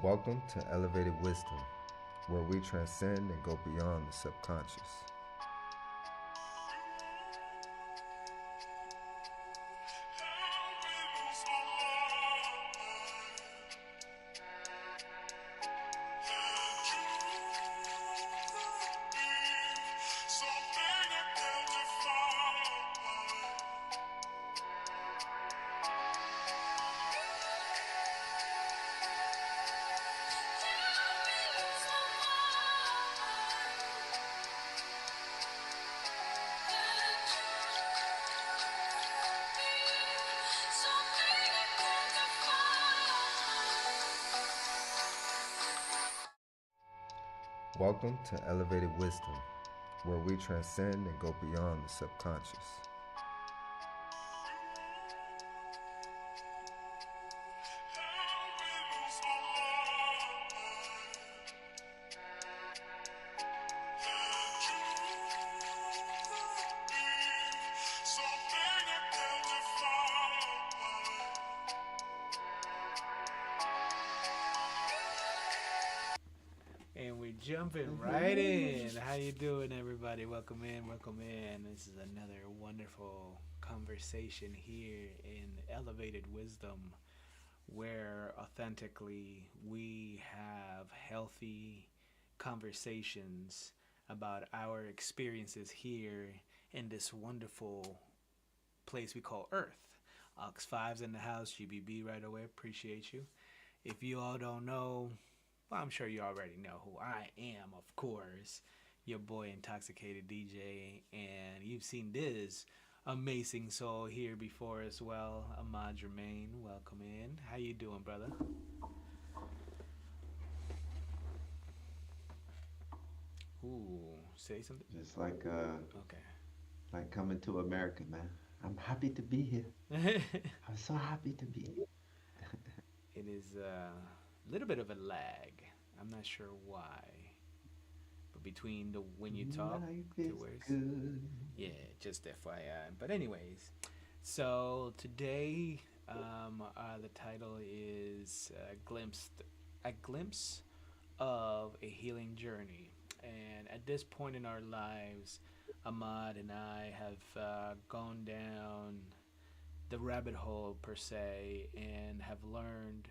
Welcome to Elevated Wisdom, where we transcend and go beyond the subconscious. Welcome to Elevated Wisdom, where we transcend and go beyond the subconscious. And we're jumping right in. How you doing, everybody? Welcome in, welcome in. This is another wonderful conversation here in Elevated Wisdom, where authentically we have healthy conversations about our experiences here in this wonderful place we call Earth. Ox Five's in the house, GBB right away. Appreciate you. If you all don't know, well, I'm sure you already know who I am, of course. Your boy Intoxicated DJ, and you've seen this amazing soul here before as well, Ahmad Jermaine. Welcome in. How you doing, brother? Ooh, say something. Just Okay. like coming to America, man. I'm happy to be here. I'm so happy to be here. It is a little bit of a lag. I'm not sure why, but between the when you talk Life to is where's good. yeah, just FYI. But anyways, so today, the title is a glimpse of a healing journey. And at this point in our lives, Ahmad and I have gone down the rabbit hole per se, and have learned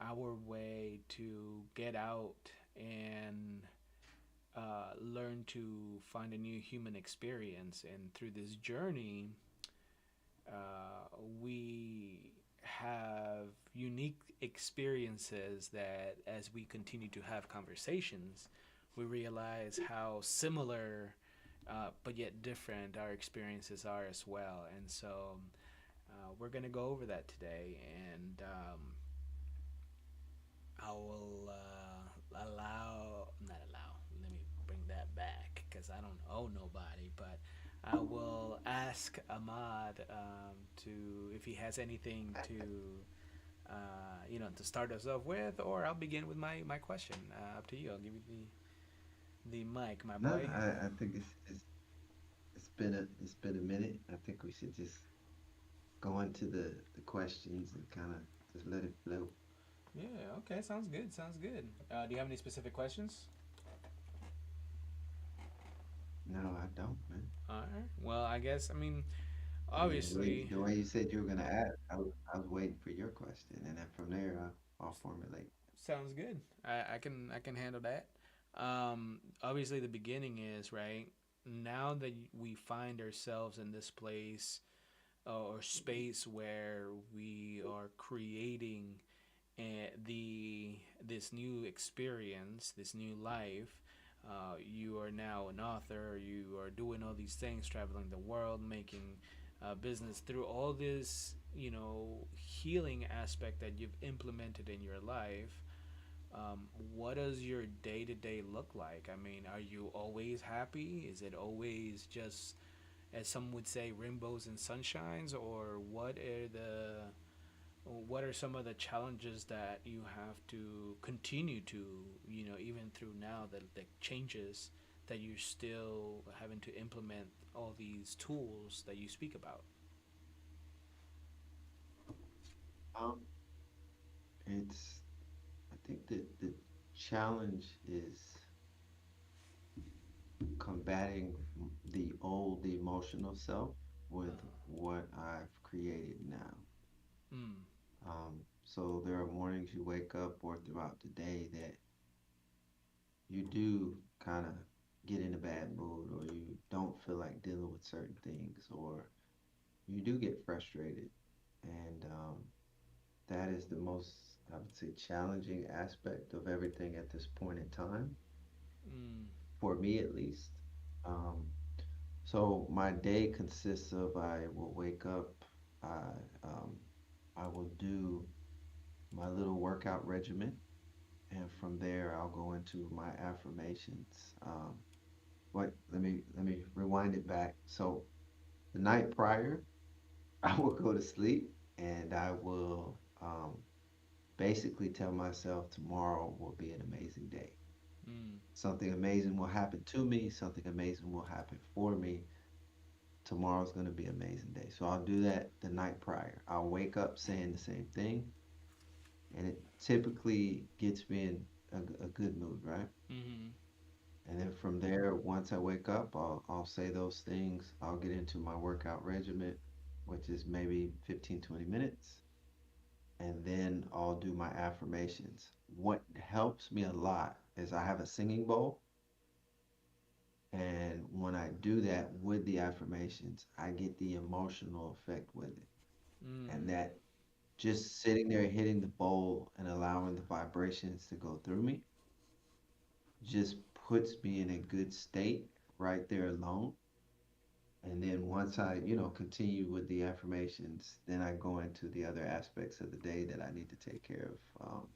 our way to get out and learn to find a new human experience. And through this journey, we have unique experiences that, as we continue to have conversations, we realize how similar but yet different our experiences are as well. And so we're going to go over that today. And I will not allow, let me bring that back because I don't owe nobody, but I will ask Ahmad to, if he has anything to, to start us off with, or I'll begin with my question. Up to you. I'll give you the mic, my No, boy. I think it's been a minute. I think we should just go into the questions and kind of just let it flow. Yeah, okay, sounds good, sounds good. Do you have any specific questions? No, I don't, man. All right. Well, I guess, I mean, I mean, obviously, the way you said you were gonna ask, I was waiting for your question, and then from there I'll formulate. sounds good. I can handle that. Obviously, the beginning is right now that we find ourselves in this place or space where we are creating the this new experience, this new life. You are now an author. You are doing all these things, traveling the world, making business through all this, healing aspect that you've implemented in your life. What does your day to day look like? I mean, are you always happy? Is it always just, as some would say, rainbows and sunshines, or what are some of the challenges that you have to continue to, even through now the changes that you're still having to implement all these tools that you speak about? Um, it's think that the challenge is combating the emotional self with what I've created now. Mm. So there are mornings you wake up or throughout the day that you do kind of get in a bad mood, or you don't feel like dealing with certain things, or you do get frustrated. And that is the most, I would say, challenging aspect of everything at this point in time, Mm. for me at least. Um, so my day consists of I will wake up, I, um, I will do my little workout regimen, and from there I'll go into my affirmations. Let me rewind it back. So the night prior, I will go to sleep and I will basically tell myself tomorrow will be an amazing day. Mm. Something amazing will happen to me, something amazing will happen for me. Tomorrow's going to be an amazing day. So I'll do that the night prior. I'll wake up saying the same thing, and it typically gets me in a good mood, right? Mm. And then from there, once I wake up, I'll say those things. I'll get into my workout regimen, which is maybe 15, 20 minutes. And then I'll do my affirmations. What helps me a lot is I have a singing bowl. And when I do that with the affirmations, I get the emotional effect with it. And Mm. that just sitting there hitting the bowl and allowing the vibrations to go through me just puts me in a good state right there alone. And then once I continue with the affirmations, then I go into the other aspects of the day that I need to take care of.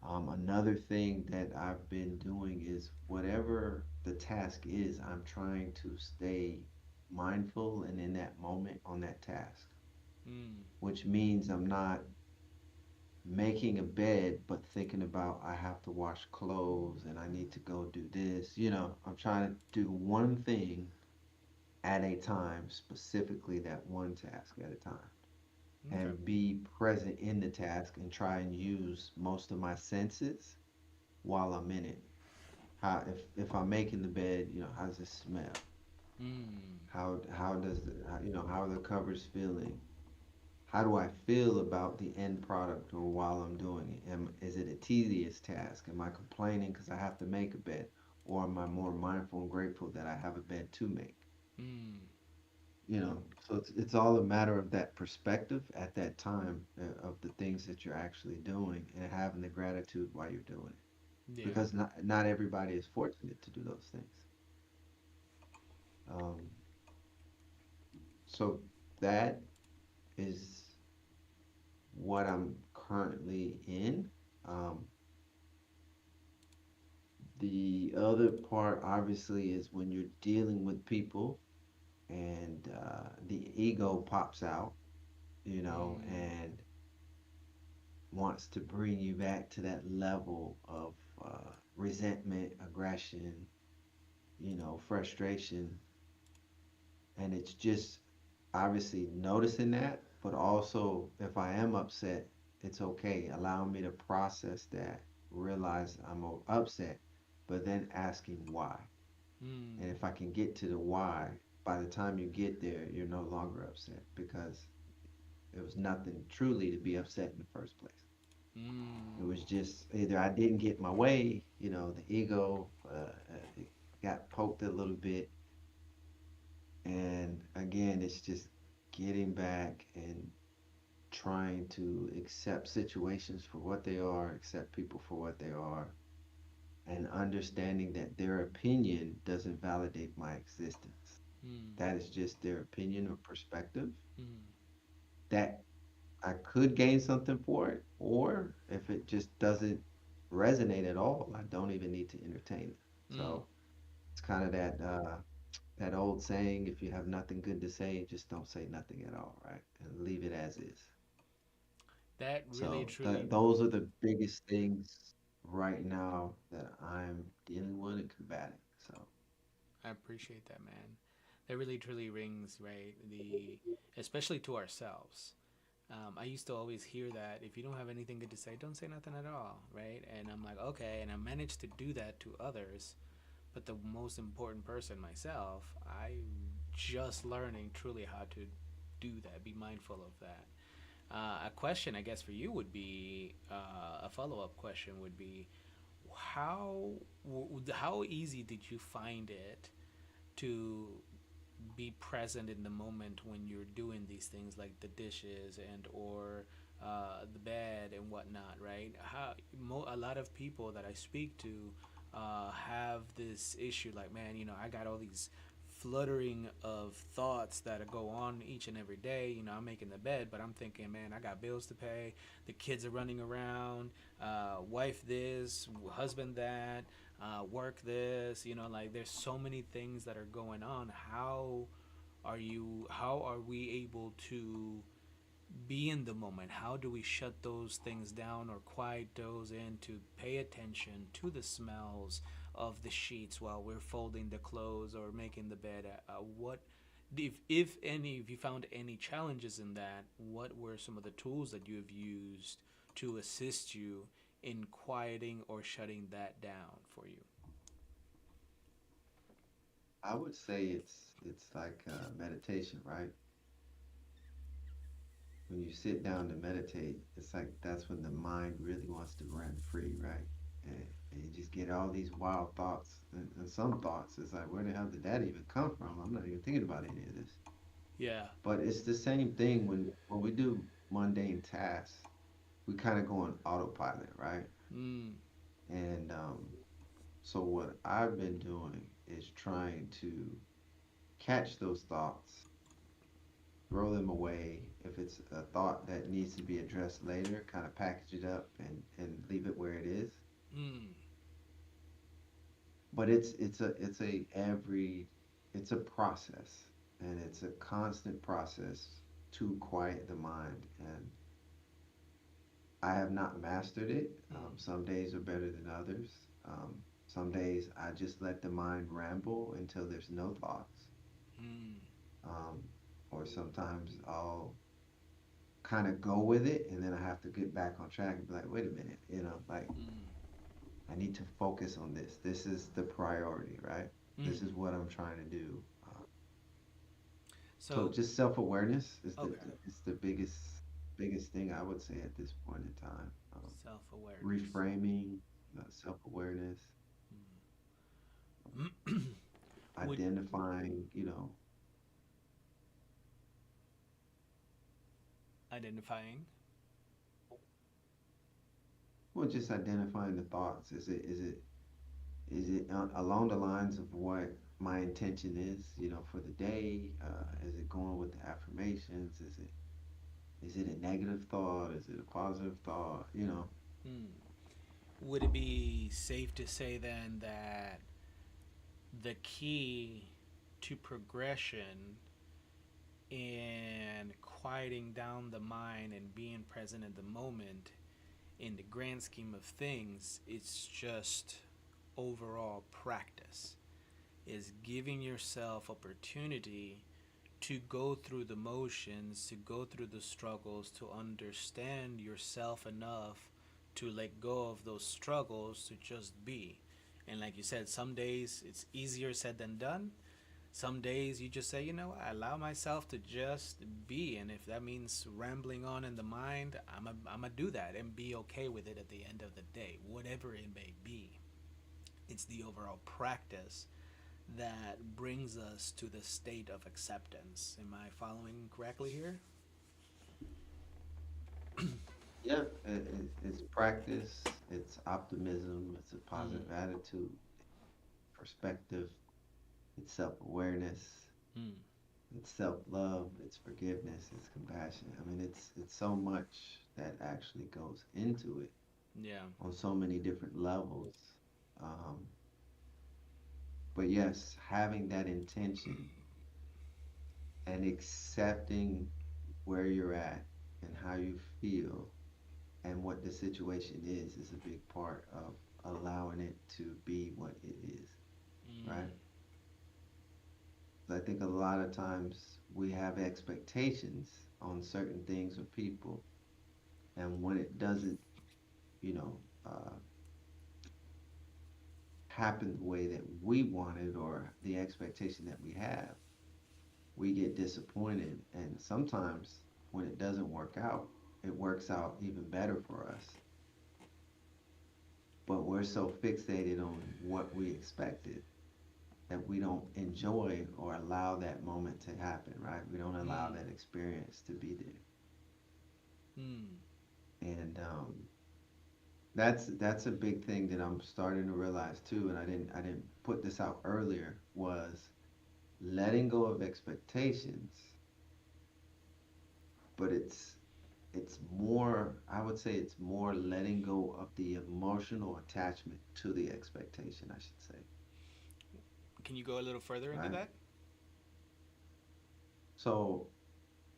Another thing that I've been doing is whatever the task is, I'm trying to stay mindful and in that moment on that task, Mm. which means I'm not making a bed but thinking about I have to wash clothes and I need to go do this. I'm trying to do one thing at a time, specifically that one task at a time, Okay. and be present in the task and try and use most of my senses while I'm in it. How if I'm making the bed, how does it smell? Mm. How does how are the covers feeling? How do I feel about the end product or while I'm doing it? Is it a tedious task? Am I complaining because I have to make a bed? Or am I more mindful and grateful that I have a bed to make? Mm. So it's all a matter of that perspective at that time, of the things that you're actually doing and having the gratitude while you're doing it. Yeah. Because not everybody is fortunate to do those things. Um, so that is what I'm currently in. Um, the other part, obviously, is when you're dealing with people and the ego pops out, Mm. and wants to bring you back to that level of resentment, aggression, frustration. And it's just obviously noticing that, but also if I am upset, it's okay. Allow me to process that, realize I'm upset, but then asking why. And Mm. if I can get to the why, by the time you get there, you're no longer upset because there was nothing truly to be upset in the first place. It Mm. was just either I didn't get my way, the ego it got poked a little bit, and again, it's just getting back and trying to accept situations for what they are, accept people for what they are, and understanding that their opinion doesn't validate my existence. Mm. That is just their opinion or perspective. Mm. That I could gain something for it, or if it just doesn't resonate at all, I don't even need to entertain it. Mm. So it's kind of that old saying: if you have nothing good to say, just don't say nothing at all, right? And leave it as is. That really So truly. those are the biggest things right now that I'm dealing with and combating. So I appreciate that, man. That really truly rings right. The especially to ourselves. I used to always hear that if you don't have anything good to say, don't say nothing at all, right? And I'm like, okay, and I managed to do that to others, but the most important person, myself, I just learning truly how to do that, be mindful of that. A question, I guess, for you would be a follow up question would be how how easy did you find it to be present in the moment when you're doing these things like the dishes and or the bed and whatnot, right? A lot of people that I speak to have this issue like, man, I got all these fluttering of thoughts that go on each and every day. I'm making the bed, but I'm thinking, man, I got bills to pay. The kids are running around. Wife this, husband that, work this. Like there's so many things that are going on. How are we able to be in the moment? How do we shut those things down or quiet those in to pay attention to the smells of the sheets while we're folding the clothes or making the bed? What if any, if you found any challenges in that, what were some of the tools that you have used to assist you in quieting or shutting that down for you? I would say it's like meditation, right? When you sit down to meditate, it's like that's when the mind really wants to run free, right? And you just get all these wild thoughts, and some thoughts, it's like, where the hell did that even come from? I'm not even thinking about any of this. Yeah. But it's the same thing when we do mundane tasks, we kind of go on autopilot, right? Mm. And so what I've been doing is trying to catch those thoughts, throw them away. If it's a thought that needs to be addressed later, kind of package it up and leave it where it is. Mm. But it's a process, and it's a constant process to quiet the mind. And I have not mastered it. Mm. Some days are better than others. Some days I just let the mind ramble until there's no thoughts. Mm. Um, or sometimes I'll kind of go with it, and then I have to get back on track and be like, wait a minute, like Mm. I need to focus on this. This is the priority, right? This is Mm. what I'm trying to do. So So, just self-awareness is the okay, is the biggest thing I would say at this point in time. self awareness. Reframing, self-awareness, Would identifying, identifying. well, just identifying the thoughts. Is it along the lines of what my intention is, for the day? Is it going with the affirmations? Is it a negative thought? Is it a positive thought? Mm. Would it be safe to say then that the key to progression in quieting down the mind and being present in the moment, in the grand scheme of things, it's just overall practice? Is giving yourself opportunity to go through the motions, to go through the struggles, to understand yourself enough to let go of those struggles to just be. And like you said, some days it's easier said than done. Some days you just say, I allow myself to just be. And if that means rambling on in the mind, I'm going to do that and be okay with it at the end of the day, whatever it may be. It's the overall practice that brings us to the state of acceptance. Am I following correctly here? Yeah, it's practice, it's optimism, it's a Mm. positive attitude, perspective, it's self-awareness, Mm. it's self-love, it's forgiveness, it's compassion. I mean, it's so much that actually goes into it Yeah. on so many different levels. Um, but yes, having that intention and accepting where you're at and how you feel and what the situation is a big part of allowing it to be what it is, right? Mm. 'Cause I think a lot of times we have expectations on certain things or people, and when it doesn't, you know, happen the way that we wanted or the expectation that we have, we get disappointed. And sometimes when it doesn't work out, it works out even better for us. But we're so fixated on what we expected that we don't enjoy or allow that moment to happen, right? We don't allow Mm. that experience to be Mm. there. And that's a big thing that I'm starting to realize too, and I didn't put this out earlier, was letting go of expectations, but it's more, I would say it's more letting go of the emotional attachment to the expectation, I should say, Can you go a little further into right? that? So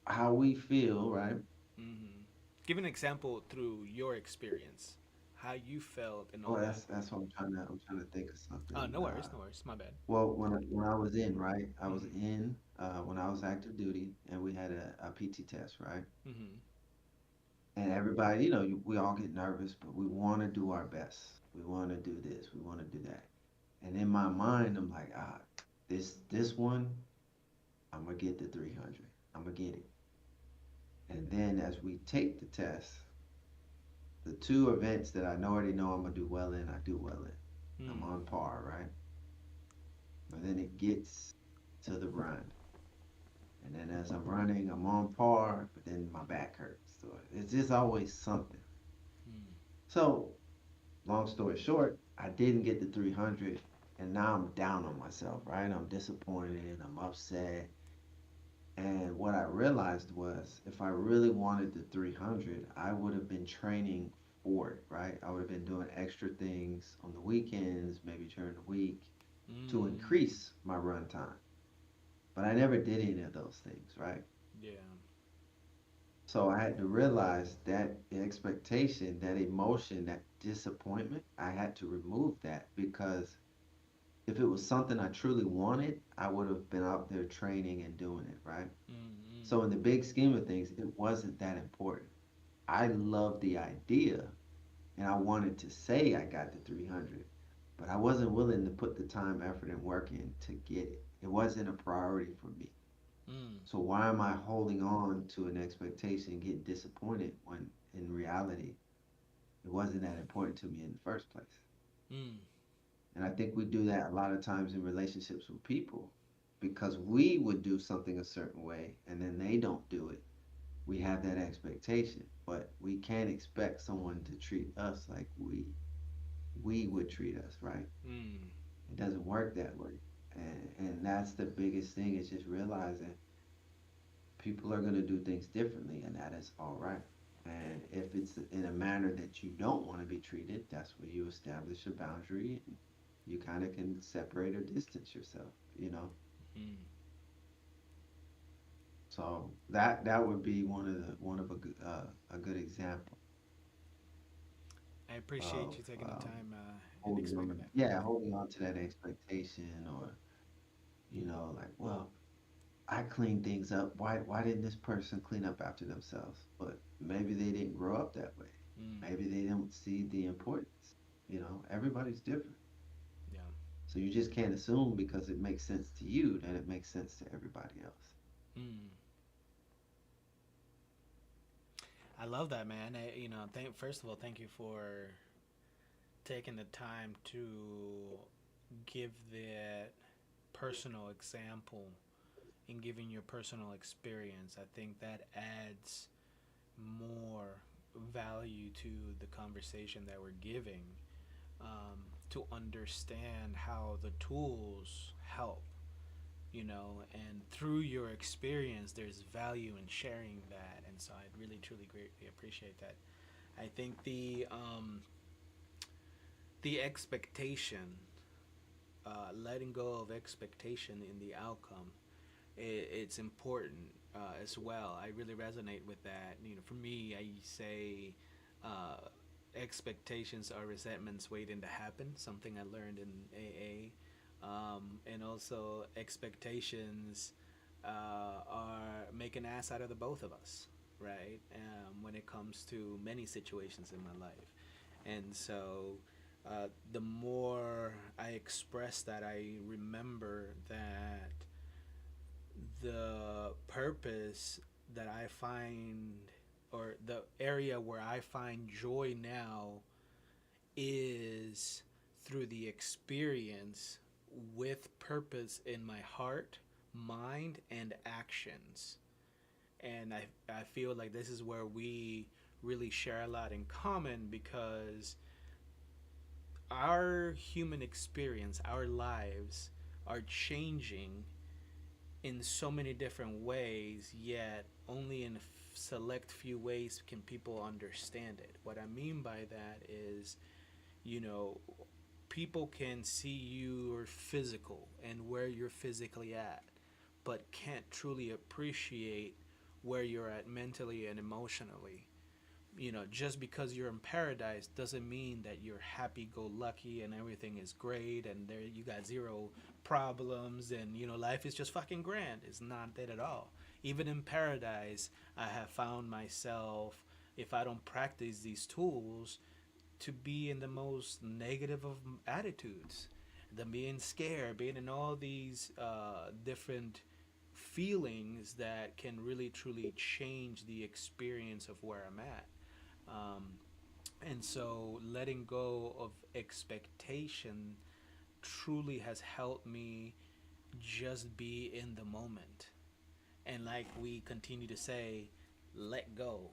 how we feel, right? Mm-hmm. Give an example through your experience, how you felt and all Well, that. that's what I'm trying to think of Oh, something. no worries, no worries. My bad. Well, when I was in, right, I was Mm-hmm. in when I was active duty, and we had a PT test, right? Mm-hmm. And everybody, we all get nervous, but we want to do our best. We want to do this, we want to do that. And in my mind, I'm like, this one, I'm gonna get the 300. I'm gonna get it. And then as we take the test, the two events that I already know I'm gonna do well in, I do well in. I'm Mm. on par, right? But then it gets to the run. And then as I'm running, I'm on par, but then my back hurts. So it's just always something. Mm. So, long story short, I didn't get the 300, and now I'm down on myself, right? I'm disappointed, I'm upset. And what I realized was if I really wanted the 300, I would have been training for it, right? I would have been doing extra things on the weekends, maybe during the week to Mm. increase my run time. But I never did any of those things, right? Yeah. So I had to realize that expectation, that emotion, that disappointment, I had to remove that because if it was something I truly wanted, I would have been out there training and doing it, right? Mm. So in the big scheme of things, it wasn't that important. I loved the idea and I wanted to say I got the 300, but I wasn't willing to put the time, effort, and work in to get it. It wasn't a priority for me. Mm. So why am I holding on to an expectation and getting disappointed when in reality it wasn't that important to me in the first place? Mm. And I think we do that a lot of times in relationships with people because we would do something a certain way and then they don't do it. We have that expectation, but we can't expect someone to treat us like we would treat us, right? Mm. It doesn't work that way. And that's the biggest thing is just realizing people are going to do things differently, and that is all right. And if it's in a manner that you don't want to be treated, that's where you establish a boundary and you kind of can separate or distance yourself, you know? Mm. So that would be a good example I appreciate of you taking the time and holding explaining on, that. yeah, holding on to that expectation or, like, well, I clean things up. Why didn't this person clean up after themselves? But maybe they didn't grow up that way. Mm. Maybe they don't see the importance. Everybody's different. Yeah. So you just can't assume because it makes sense to you that it makes sense to everybody else. Mm. I love that, man. First of all, thank you for taking the time to give that personal example and giving your personal experience. I think that adds more value to the conversation that we're giving, to understand how the tools help, and through your experience, there's value in sharing that. And so I'd really, truly, greatly appreciate that. I think the expectation, letting go of expectation in the outcome, it's important as well. I really resonate with that. For me, I say uh, expectations are resentments waiting to happen. Something I learned in AA, and also expectations are make an ass out of the both of us, right? When it comes to many situations in my life. And so the more I express that, I remember that the purpose that I find, or the area where I find joy now, is through the experience with purpose in my heart, mind, and actions. And I feel like this is where we really share a lot in common, because our human experience, our lives are changing in so many different ways, yet only in a select few ways can people understand it. What I mean by that is, you know, people can see your physical and where you're physically at, but can't truly appreciate where you're at mentally and emotionally. Just because you're in paradise doesn't mean that you're happy go lucky and everything is great and there you got zero problems and life is just fucking grand. It's not that at all. Even in paradise, I have found myself, if I don't practice these tools, to be in the most negative of attitudes, the being scared, being in all these different feelings that can really truly change the experience of where I'm at. Um, and so letting go of expectation truly has helped me just be in the moment. And like we continue to say, let go.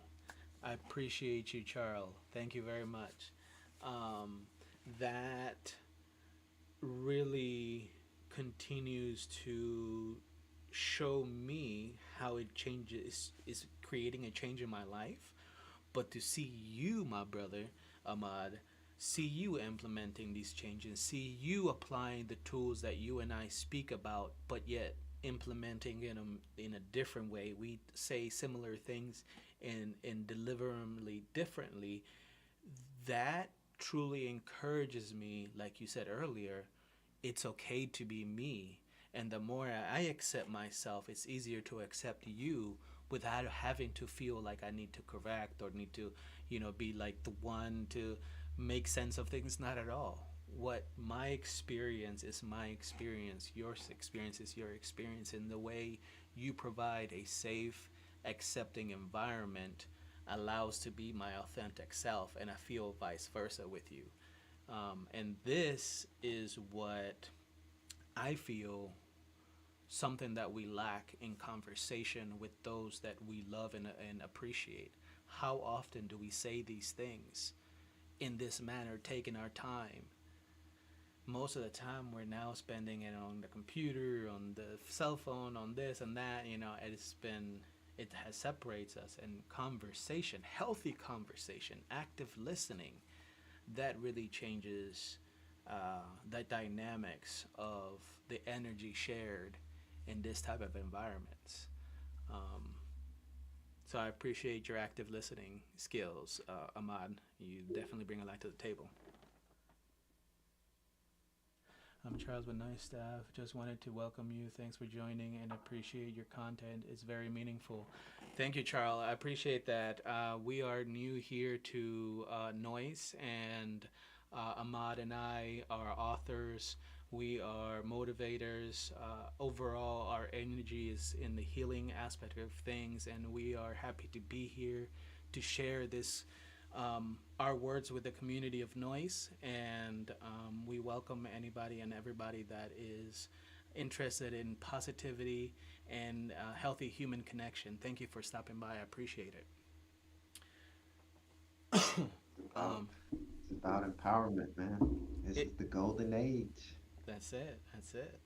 I appreciate you, Charles. Thank you very much. Um, that really continues to show me how it changes, is creating a change in my life. But to see you, my brother Ahmad, see you implementing these changes, see you applying the tools that you and I speak about, but yet implementing in a different way. We say similar things and deliver them differently. That truly encourages me, like you said earlier, it's okay to be me. And the more I accept myself, it's easier to accept you without having to feel like I need to correct or need to, be like the one to make sense of things. Not at all. What my experience is my experience, your experience is your experience, in the way you provide a safe, accepting environment allows to be my authentic self, and I feel vice versa with you. And this is what I feel something that we lack in conversation with those that we love and appreciate. How often do we say these things in this manner, taking our time? Most of the time, we're now spending it on the computer, on the cell phone, on this and that. It has separates us. And conversation, healthy conversation, active listening, that really changes the dynamics of the energy shared in this type of environments. Um, so I appreciate your active listening skills, Ahmad. You definitely bring a lot to the table. I'm Charles with Nice Staff. Just wanted to welcome you. Thanks for joining and appreciate your content. It's very meaningful. Thank you, Charles. I appreciate that. We are new here to Noise, and Ahmad and I are authors. We are motivators. Overall, our energy is in the healing aspect of things, and we are happy to be here to share this our words with the community of Noise, and we welcome anybody and everybody that is interested in positivity and healthy human connection. Thank you for stopping by. I appreciate it. It's about, Um, it's about empowerment, man. This it is the golden age. that's it. That's it.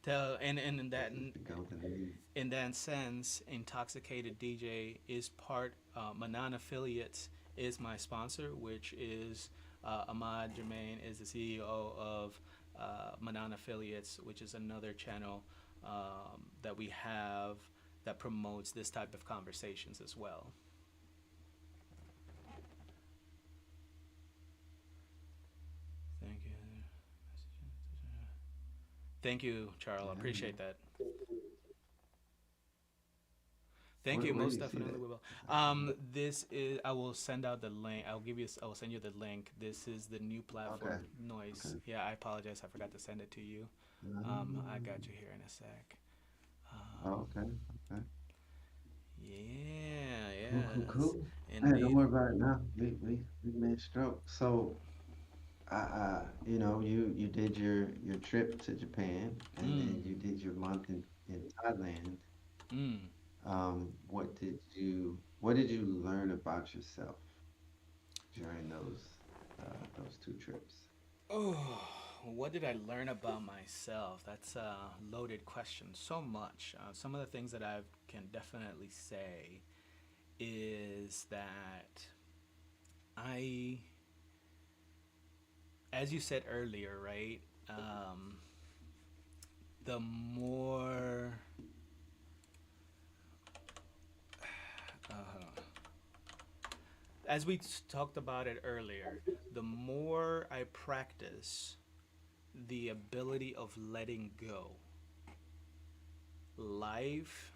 Tell and in that This is the golden age. in that sense, Intoxicated DJ is part. Manan Affiliates is my sponsor, which is Ahmad Jermaine is the CEO of Manan Affiliates, which is another channel that we have that promotes this type of conversations as well. Thank you. Thank you, Charles. I Yeah, man. appreciate that. Thank you. Where do Most you see definitely that? we will. This is. I will send out the link. I will send you the link. This is the new Okay. platform, Noise. Okay. Yeah, I apologize. I forgot to send it to you. I got you here in a sec. Um, Oh, okay. Okay. yeah. Cool, cool, Yes. cool. Hey, don't Indeed. worry about it now. We made stroke. So, you did your trip to Japan, and Mm. then you did your month in Thailand. Mm. What did you learn about yourself during those two trips? Oh, what did I learn about myself? That's a loaded question. So much. Some of the things that I can definitely say is that I, as you said earlier, right? Um, the more, uh, as we talked about it earlier, the more I practice the ability of letting go, life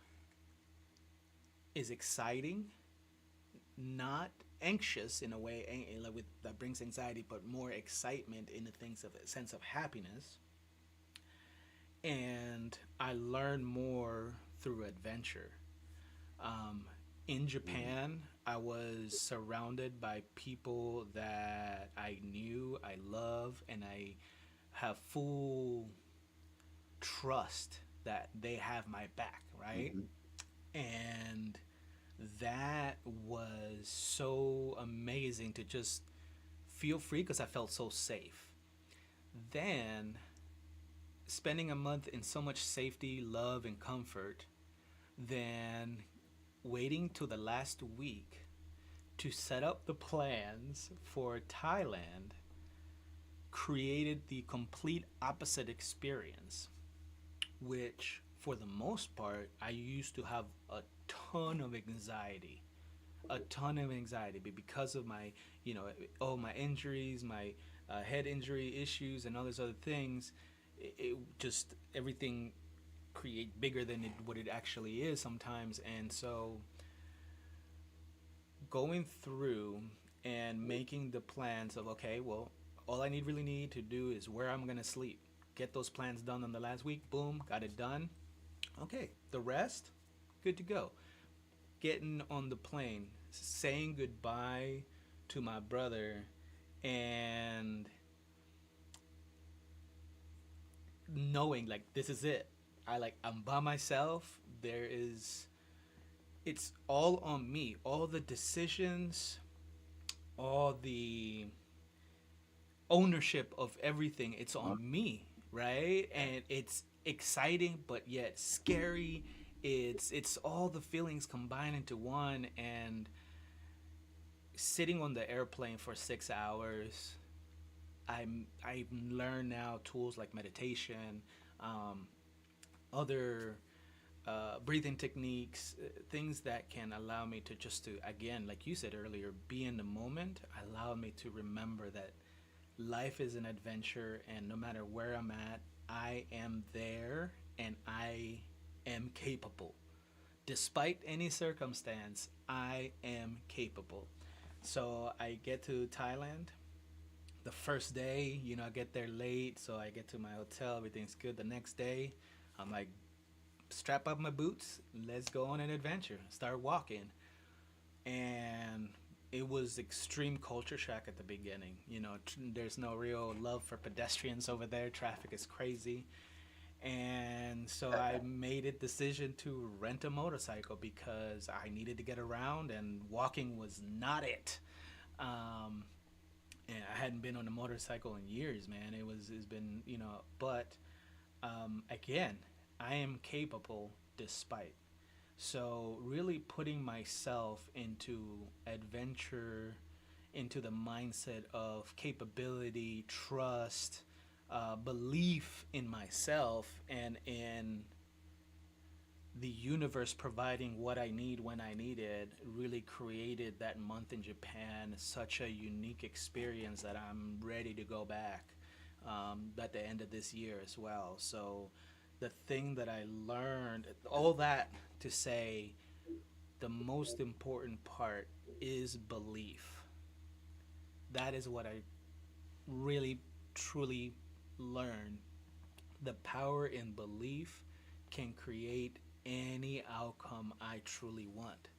is exciting, not anxious in a way like with that brings anxiety, but more excitement in the things of a sense of happiness. And I learn more through adventure. Um, in Mhm. Japan, I was surrounded by people that I knew, I love, and I have full trust that they have my back, right? Mhm. And that was so amazing to just feel free because I felt so safe. Then, spending a month in so much safety, love, and comfort, then waiting till the last week to set up the plans for Thailand created the complete opposite experience, which for the most part, I used to have a ton of anxiety, a ton of anxiety, but because of my, you know, all my injuries, my head injury issues, and all those other things, it just everything create bigger than what it actually is sometimes. And so going through and making the plans of, okay, well, all I really need to do is where I'm gonna sleep. Get those plans done on the last week. Boom, got it done. Okay, the rest, good to go. Getting on the plane, saying goodbye to my brother, and knowing like this is it. I'm by myself. It's all on me. All the decisions, all the ownership of everything, it's Oh, on me, right? And it's exciting but yet scary. It's all the feelings combined into one. And sitting on the airplane for 6 hours, I've learned now tools like meditation, um, other breathing techniques, things that can allow me to just to, again, like you said earlier, be in the moment. Allow me to remember that life is an adventure, and no matter where I'm at, I am there and I am capable. Despite any circumstance, I am capable. So I get to Thailand. The first day, I get there late, so I get to my hotel, everything's good. The next day, I'm like, strap up my boots, let's go on an adventure. Start walking. And it was extreme culture shock at the beginning. There's no real love for pedestrians over there. Traffic is crazy. And so I made a decision to rent a motorcycle because I needed to get around and walking was not it. Um, and I hadn't been on a motorcycle in years, man. It's been, but again, I am capable despite. So, really putting myself into adventure, into the mindset of capability, trust, belief in myself, and in the universe providing what I need when I need it, really created that month in Japan such a unique experience that I'm ready to go back at the end of this year as well. So, the thing that I learned, all that to say, the most important part is belief. That is what I really truly learned. The power in belief can create any outcome I truly want.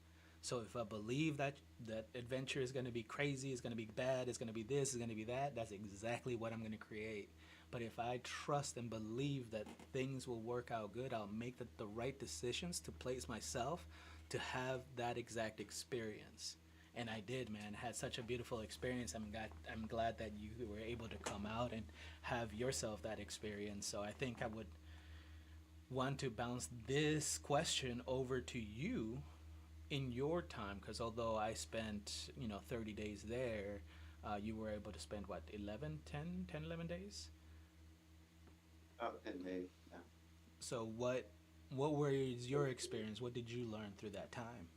So if I believe that that adventure is going to be crazy, it's going to be bad, it's going to be this, it's going to be that, that's exactly what I'm going to create. But if I trust and believe that things will work out good, I'll make the right decisions to place myself to have that exact experience. And I did, man. Had such a beautiful experience. I'm glad that you were able to come out and have yourself that experience. So I think I would want to bounce this question over to you in your time, because although I spent 30 days there, you were able to spend what, 11, 10, 10, 11 days. Oh, and they, yeah. So what was your experience? What did you learn through that time?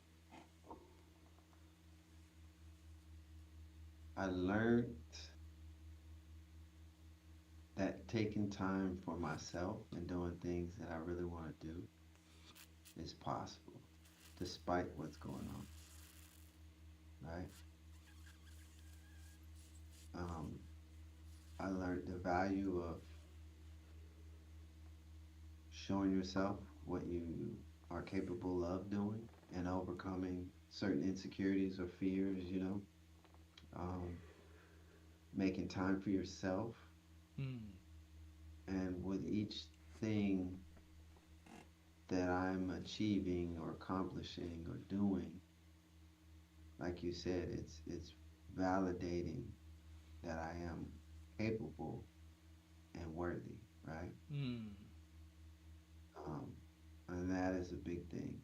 I learned that taking time for myself and doing things that I really want to do is possible, despite what's going on, right? Um, I learned the value of showing yourself what you are capable of doing and overcoming certain insecurities or fears, um, making time for yourself. Mm, And with each thing that I'm achieving or accomplishing or doing, like you said, it's validating that I am capable and worthy, right? mm, Um, and that is a big thing.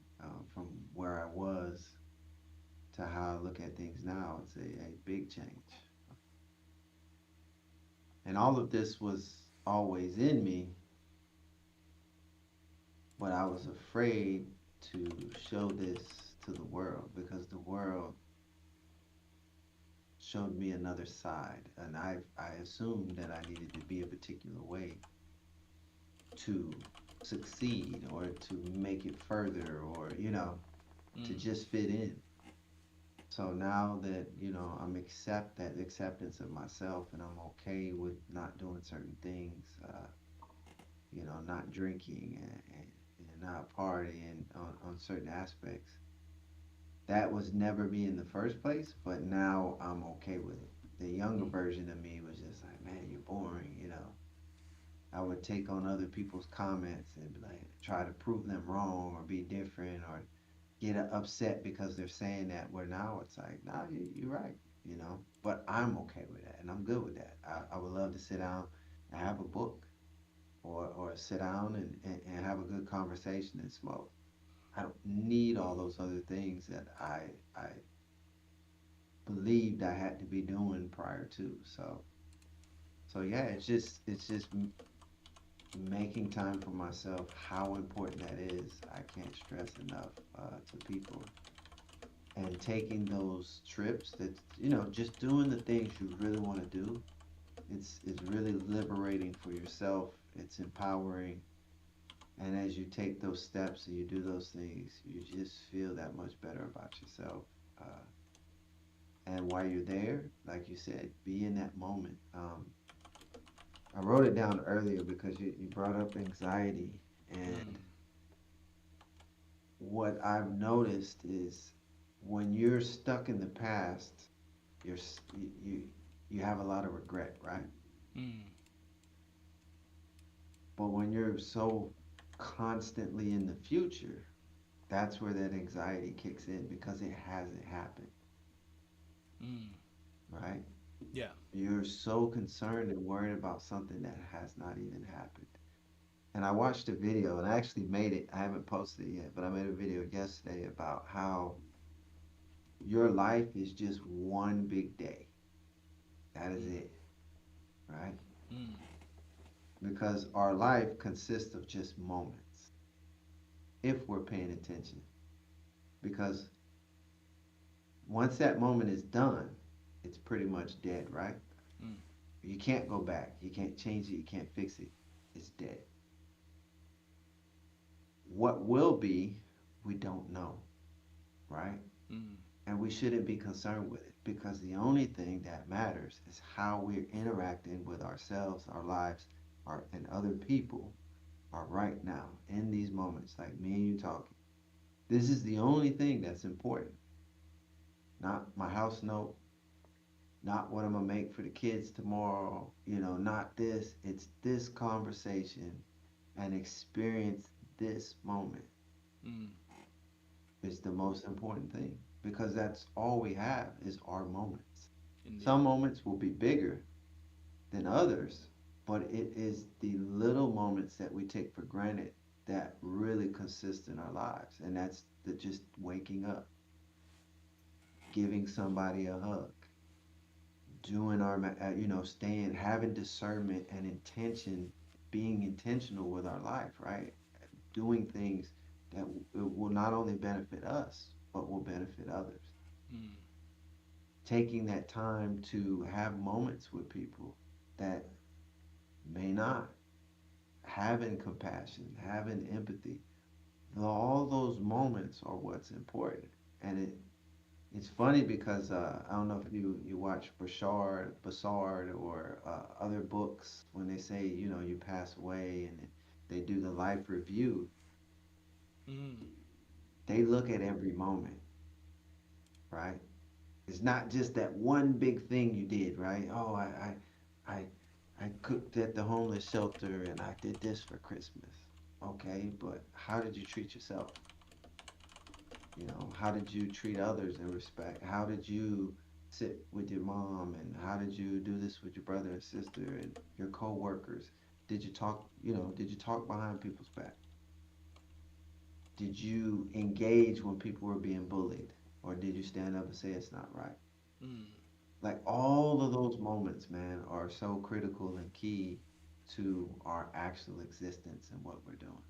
From where I was to how I look at things now, it's a big change. And all of this was always in me, but I was afraid to show this to the world because the world showed me another side, and I assumed that I needed to be a particular way to succeed or to make it further or to mm, just fit in. So now that I'm that acceptance of myself, and I'm okay with not doing certain things, not drinking and not partying on certain aspects. That was never me in the first place, but now I'm okay with it. The younger mm, version of me was just like, man, you're boring. I would take on other people's comments and be like, try to prove them wrong or be different or get upset because they're saying that. Where now it's like, nah, you're right. But I'm okay with that and I'm good with that. I would love to sit down and have a book or sit down and have a good conversation and smoke. I don't need all those other things that I believed I had to be doing prior to. So yeah, it's just making time for myself. How important that is, I can't stress enough to people. And taking those trips, that just doing the things you really want to do. It's really liberating for yourself. It's empowering. And as you take those steps and you do those things, you just feel that much better about yourself. Uh, and while you're there, like you said, be in that moment. I wrote it down earlier because you brought up anxiety. mm, And what I've noticed is when you're stuck in the past, you have a lot of regret, right? mm, But when you're so constantly in the future, that's where that anxiety kicks in because it hasn't happened, mm. right? Yeah. You're so concerned and worried about something that has not even happened. And I watched a video and I actually made it. I haven't posted it yet, but I made a video yesterday about how your life is just one big day. That is Mm, it, right? mm, Because our life consists of just moments if we're paying attention. Because once that moment is done, it's pretty much dead, right? mm, You can't go back. You can't change it. You can't fix it. It's dead. What will be, we don't know. right? Mm. And we shouldn't be concerned with it because the only thing that matters is how we're interacting with ourselves, our lives, and other people are right now in these moments, like me and you talking. This is the only thing that's important. Not my house note, not what I'm gonna make for the kids tomorrow, not this. It's this conversation and experience this moment Mm. is the most important thing because that's all we have is our moments. Some Indeed. moments will be bigger than others, but it is the little moments that we take for granted that really consist in our lives. And that's the just waking up, giving somebody a hug, doing staying, having discernment and intention, being intentional with our life, right? Doing things that will not only benefit us, but will benefit others. Mm. Taking that time to have moments with people that may not, having compassion, having empathy, all those moments are what's important. And it's funny because I don't know if you watch Bassard or other books when they say you pass away and they do the life review. Mm. They look at every moment, right? It's not just that one big thing you did, right? Oh, I, I cooked at the homeless shelter and I did this for Christmas. Okay, but how did you treat yourself? How did you treat others in respect? How did you sit with your mom and how did you do this with your brother and sister and your co-workers? Did you talk behind people's back? Did you engage when people were being bullied? Or did you stand up and say it's not right? Mm. Like all of those moments, man, are so critical and key to our actual existence and what we're doing.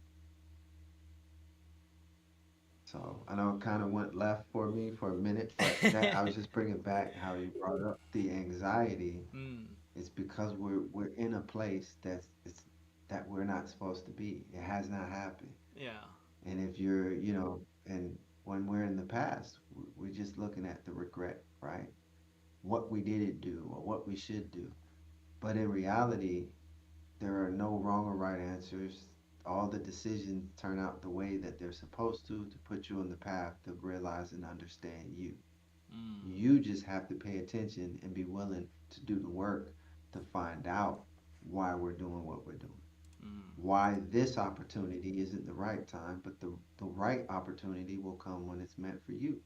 So I know it kind of went left for me for a minute, but that I was just bringing back how you brought up the anxiety. Mm. It's because we're in a place that we're not supposed to be. It has not happened. Yeah. And if and when we're in the past, we're just looking at the regret, right? What we didn't do or what we should do. But in reality, there are no wrong or right answers. All the decisions turn out the way that they're supposed to put you on the path to realize and understand you. Mm. You just have to pay attention and be willing to do the work to find out why we're doing what we're doing. Mm. Why this opportunity isn't the right time, but the right opportunity will come when it's meant for you.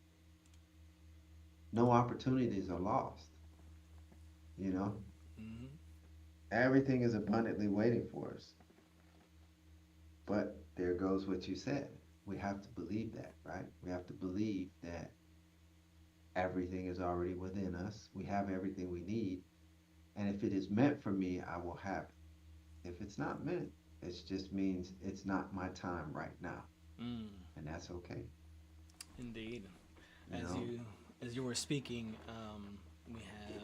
No opportunities are lost, you know? Mm. Everything is abundantly waiting for us. But there goes what you said. We have to believe that, right? We have to believe that everything is already within us. We have everything we need. And if it is meant for me, I will have it. If it's not meant, it just means it's not my time right now. Mm. And that's okay. Indeed. You As know, you were speaking, we have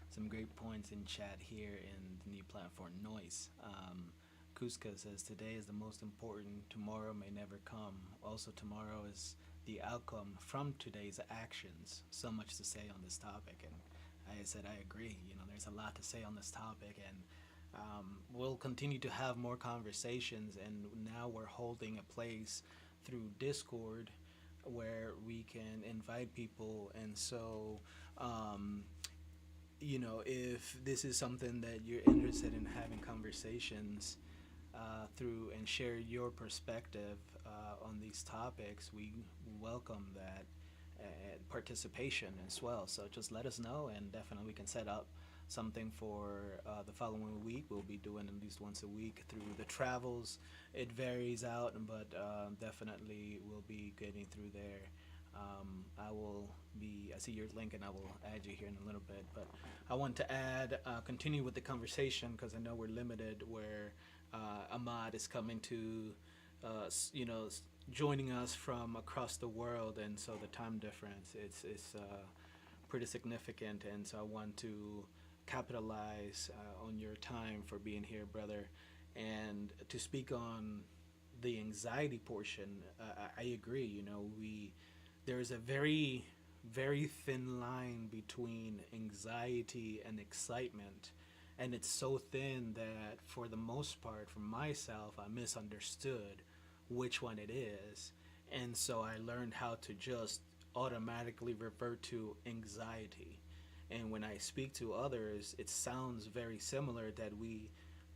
some great points in chat here in the new platform Noise. Kuska says today is the most important. Tomorrow may never come. Also, tomorrow is the outcome from today's actions. So much to say on this topic, and I said I agree. There's a lot to say on this topic, and we'll continue to have more conversations. And now we're holding a place through Discord where we can invite people, and so um, if this is something that you're interested in having conversations through and share your perspective on these topics, we welcome that participation as well. So just let us know, and definitely we can set up something for the following week. We'll be doing at least once a week through the travels. It varies out, but definitely we'll be getting through there. I see your link and I will add you here in a little bit. But I want to continue with the conversation because I know we're limited where Ahmad is coming to, joining us from across the world. And so the time difference is pretty significant. And so I want to capitalize on your time for being here, brother. And to speak on the anxiety portion, I agree. We there's a very, very thin line between anxiety and excitement. And it's so thin that, for the most part, for myself, I misunderstood which one it is. And so I learned how to just automatically revert to anxiety. And when I speak to others, it sounds very similar, that we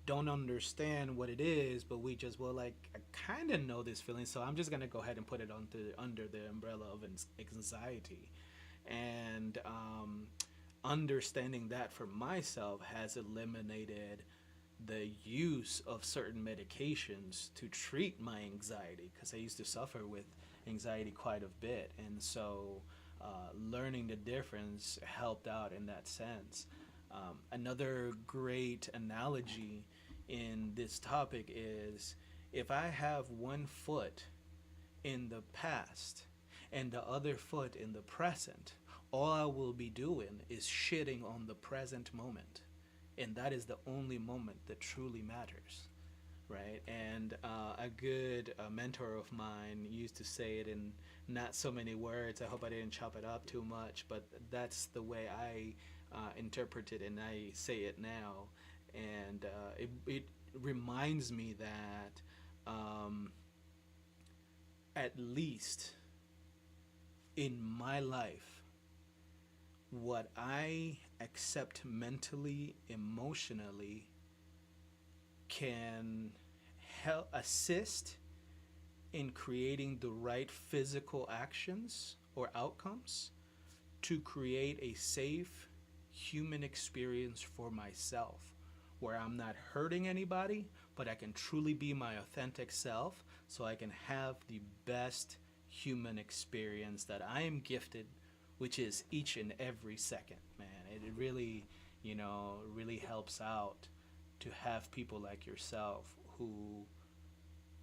don't understand what it is, but we just, well, like, I kind of know this feeling, so I'm just gonna go ahead and put it under the umbrella of anxiety. And understanding that for myself has eliminated the use of certain medications to treat my anxiety, because I used to suffer with anxiety quite a bit. And so learning the difference helped out in that sense. Another great analogy in this topic is, if I have one foot in the past and the other foot in the present, all I will be doing is shitting on the present moment. And that is the only moment that truly matters, right? And a good mentor of mine used to say it in not so many words. I hope I didn't chop it up too much, but that's the way I interpret it, and I say it now. And it reminds me that, at least in my life, what I accept mentally, emotionally, can help assist in creating the right physical actions or outcomes to create a safe human experience for myself, where I'm not hurting anybody, but I can truly be my authentic self, so I can have the best human experience that I am gifted, which is each and every second, man. It really, really helps out to have people like yourself who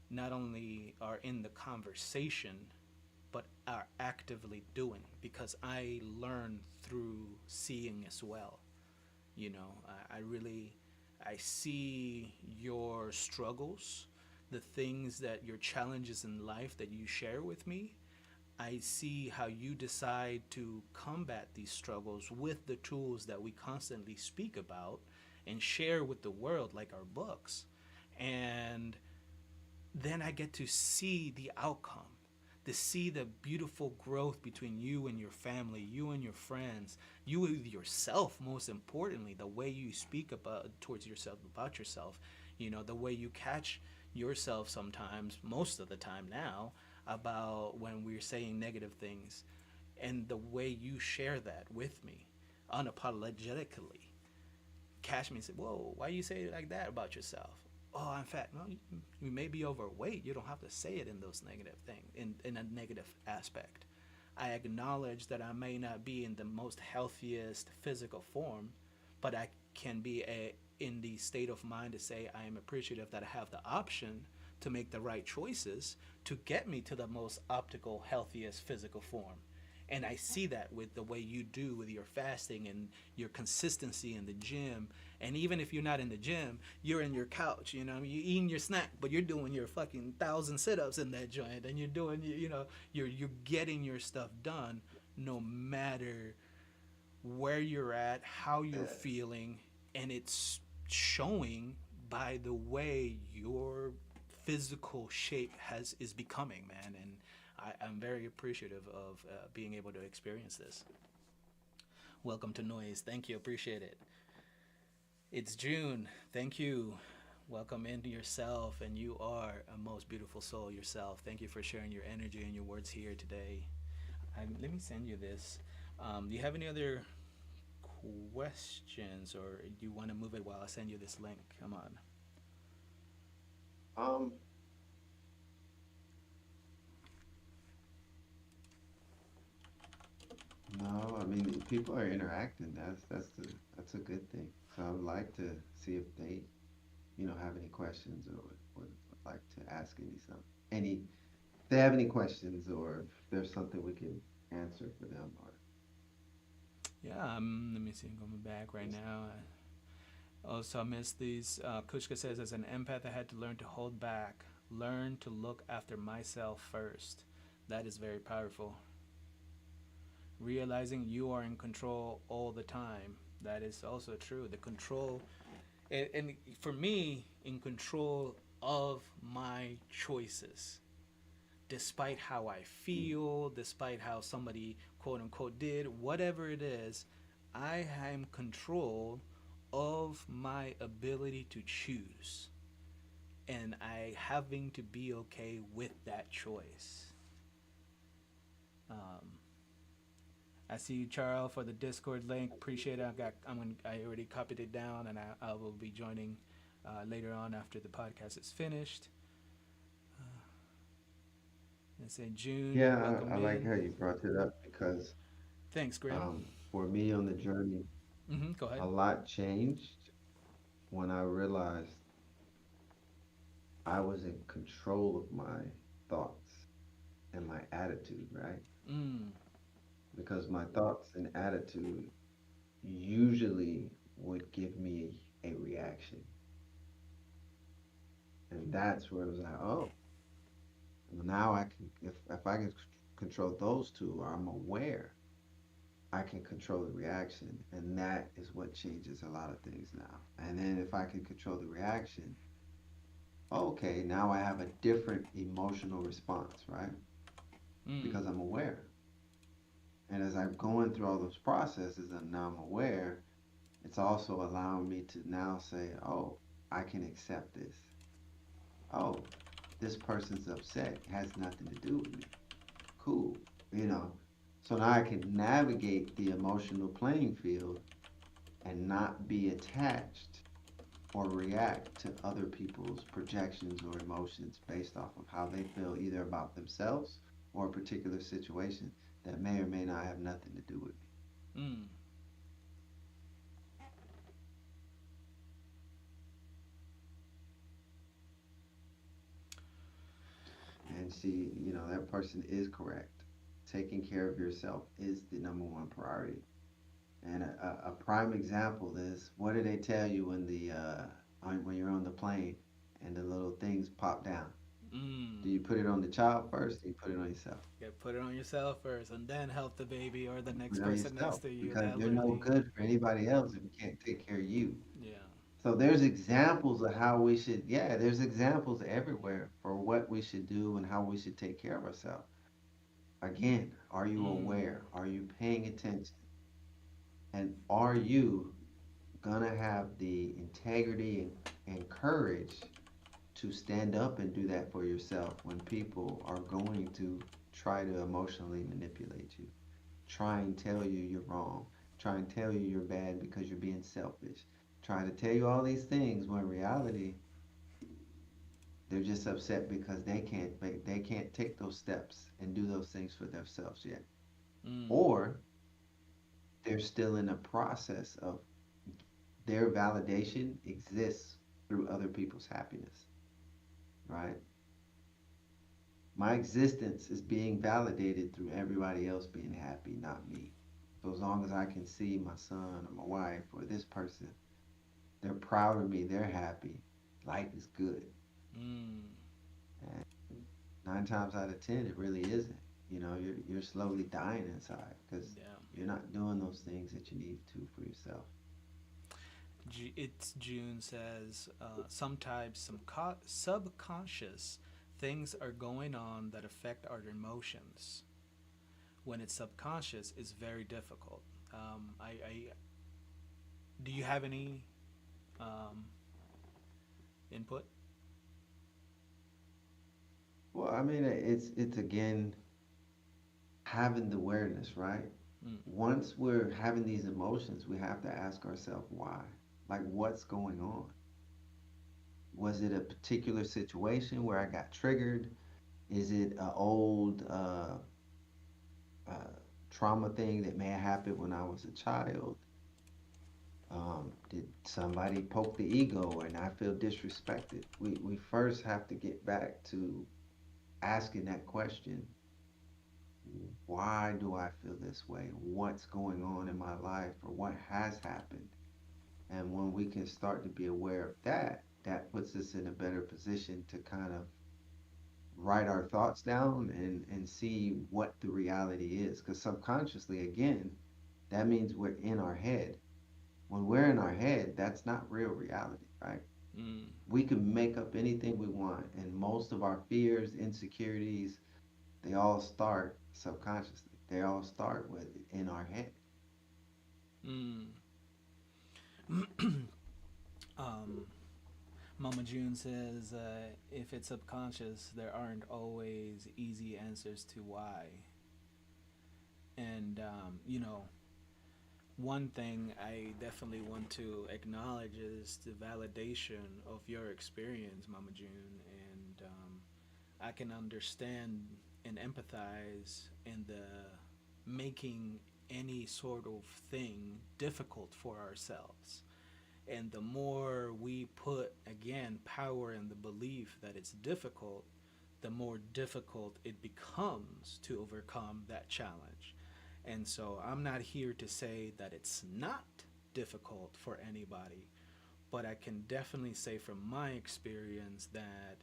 not only are in the conversation, but are actively doing, because I learn through seeing as well. I really, I see your struggles, the things that your challenges in life that you share with me. I see how you decide to combat these struggles with the tools that we constantly speak about and share with the world, like our books. And then I get to see the outcome, to see the beautiful growth between you and your family, you and your friends, you with yourself, most importantly, the way you speak about towards yourself, about yourself, the way you catch yourself sometimes, most of the time now, about when we're saying negative things, and the way you share that with me unapologetically. Catch me and say, whoa, why you say it like that about yourself? Oh, I'm fat. No, you may be overweight. You don't have to say it in those negative things, in a negative aspect. I acknowledge that I may not be in the most healthiest physical form, but I can be in the state of mind to say I am appreciative that I have the option to make the right choices to get me to the most optimal, healthiest physical form. And I see that with the way you do with your fasting and your consistency in the gym. And even if you're not in the gym, you're in your couch, you're eating your snack, but you're doing your fucking 1,000 sit-ups in that joint, and you're doing, you're getting your stuff done, no matter where you're at, how you're feeling, and it's showing by the way your physical shape is becoming, man. And I'm very appreciative of being able to experience this. Welcome to Noise. Thank you. Appreciate it. It's June. Thank you. Welcome into yourself, and you are a most beautiful soul yourself. Thank you for sharing your energy and your words here today. Let me send you this. Do you have any other questions, or do you want to move it while I send you this link? Come on. Um, no, I mean people are interacting. That's a good thing. So I would like to see if they, have any questions, or would like to ask any if they have any questions, or if there's something we can answer for them, or Yeah, let me see. I'm going back right now. Also, I missed these. Kushka says, as an empath, I had to learn to hold back, learn to look after myself first. That is very powerful. realizing you are in control all the time. That is also true. The control, and for me, in control of my choices, despite how I feel, despite how somebody quote unquote did, whatever it is, I am control of my ability to choose. And I having to be okay with that choice. Um, I see you, Charles, for the Discord link. Appreciate it. I already copied it down, and I will be joining later on after the podcast is finished. And say June, Yeah, welcome I like in. how you brought it up because Thanks, Graham. for me on the journey, Go a ahead. lot changed when I realized I was in control of my thoughts and my attitude, right? Mm, Because my thoughts and attitude usually would give me a reaction. And that's where it was like, oh, well, now I can, if I can control those two, or I'm aware, I can control the reaction. And that is what changes a lot of things now. And then if I can control the reaction, okay, now I have a different emotional response, right? mm, Because I'm aware. And as I'm going through all those processes and now I'm aware, it's also allowing me to now say, oh, I can accept this. Oh, this person's upset. It has nothing to do with me. Cool. You know, so now I can navigate the emotional playing field and not be attached or react to other people's projections or emotions based off of how they feel either about themselves or a particular situation that may or may not have nothing to do with me. mm. And see, that person is correct. Taking care of yourself is the number one priority. And a prime example is, what do they tell you when you're on the plane and the little things pop down? Mm. Do you put it on the child first? Or do you put it on yourself? Yeah, put it on yourself first, and then help the baby or the You next put it on person next yourself to you, the because you're no elderly. good for anybody else if you can't take care of you. Yeah. So there's examples of how we should, yeah, there's examples everywhere for what we should do and how we should take care of ourselves. Again, are you Mm. aware? Are you paying attention? And are you gonna have the integrity and courage to stand up and do that for yourself when people are going to try to emotionally manipulate you, try and tell you you're wrong, try and tell you you're bad because you're being selfish, try to tell you all these things when in reality they're just upset because they can't take those steps and do those things for themselves yet, Mm. or they're still in a process of their validation exists through other people's happiness, right? My existence is being validated through everybody else being happy, not me. So as long as I can see my son or my wife or this person, they're proud of me, they're happy, life is good. Mm. And 9 times out of 10, it really isn't. You're slowly dying inside because Yeah. you're not doing those things that you need to for yourself. It's June says sometimes some subconscious things are going on that affect our emotions. When it's subconscious, it's very difficult. I do you have any um, input? Well, I mean, it's again having the awareness, right? Mm. Once we're having these emotions, we have to ask ourselves why. Like, what's going on? Was it a particular situation where I got triggered? Is it an old uh, trauma thing that may have happened when I was a child? Did somebody poke the ego and I feel disrespected? We first have to get back to asking that question, why do I feel this way? What's going on in my life or what has happened? And when we can start to be aware of that, that puts us in a better position to kind of write our thoughts down and see what the reality is. Because subconsciously, again, that means we're in our head. When we're in our head, that's not real reality, right? Mm. We can make up anything we want, and most of our fears, insecurities, they all start subconsciously. They all start with in our head. Mm. um, Mama June says, if it's subconscious, there aren't always easy answers to why. And, one thing I definitely want to acknowledge is the validation of your experience, Mama June. And I can understand and empathize in the making any sort of thing difficult for ourselves. And the more we put, again, power in the belief that it's difficult, the more difficult it becomes to overcome that challenge. And so I'm not here to say that it's not difficult for anybody, but I can definitely say from my experience that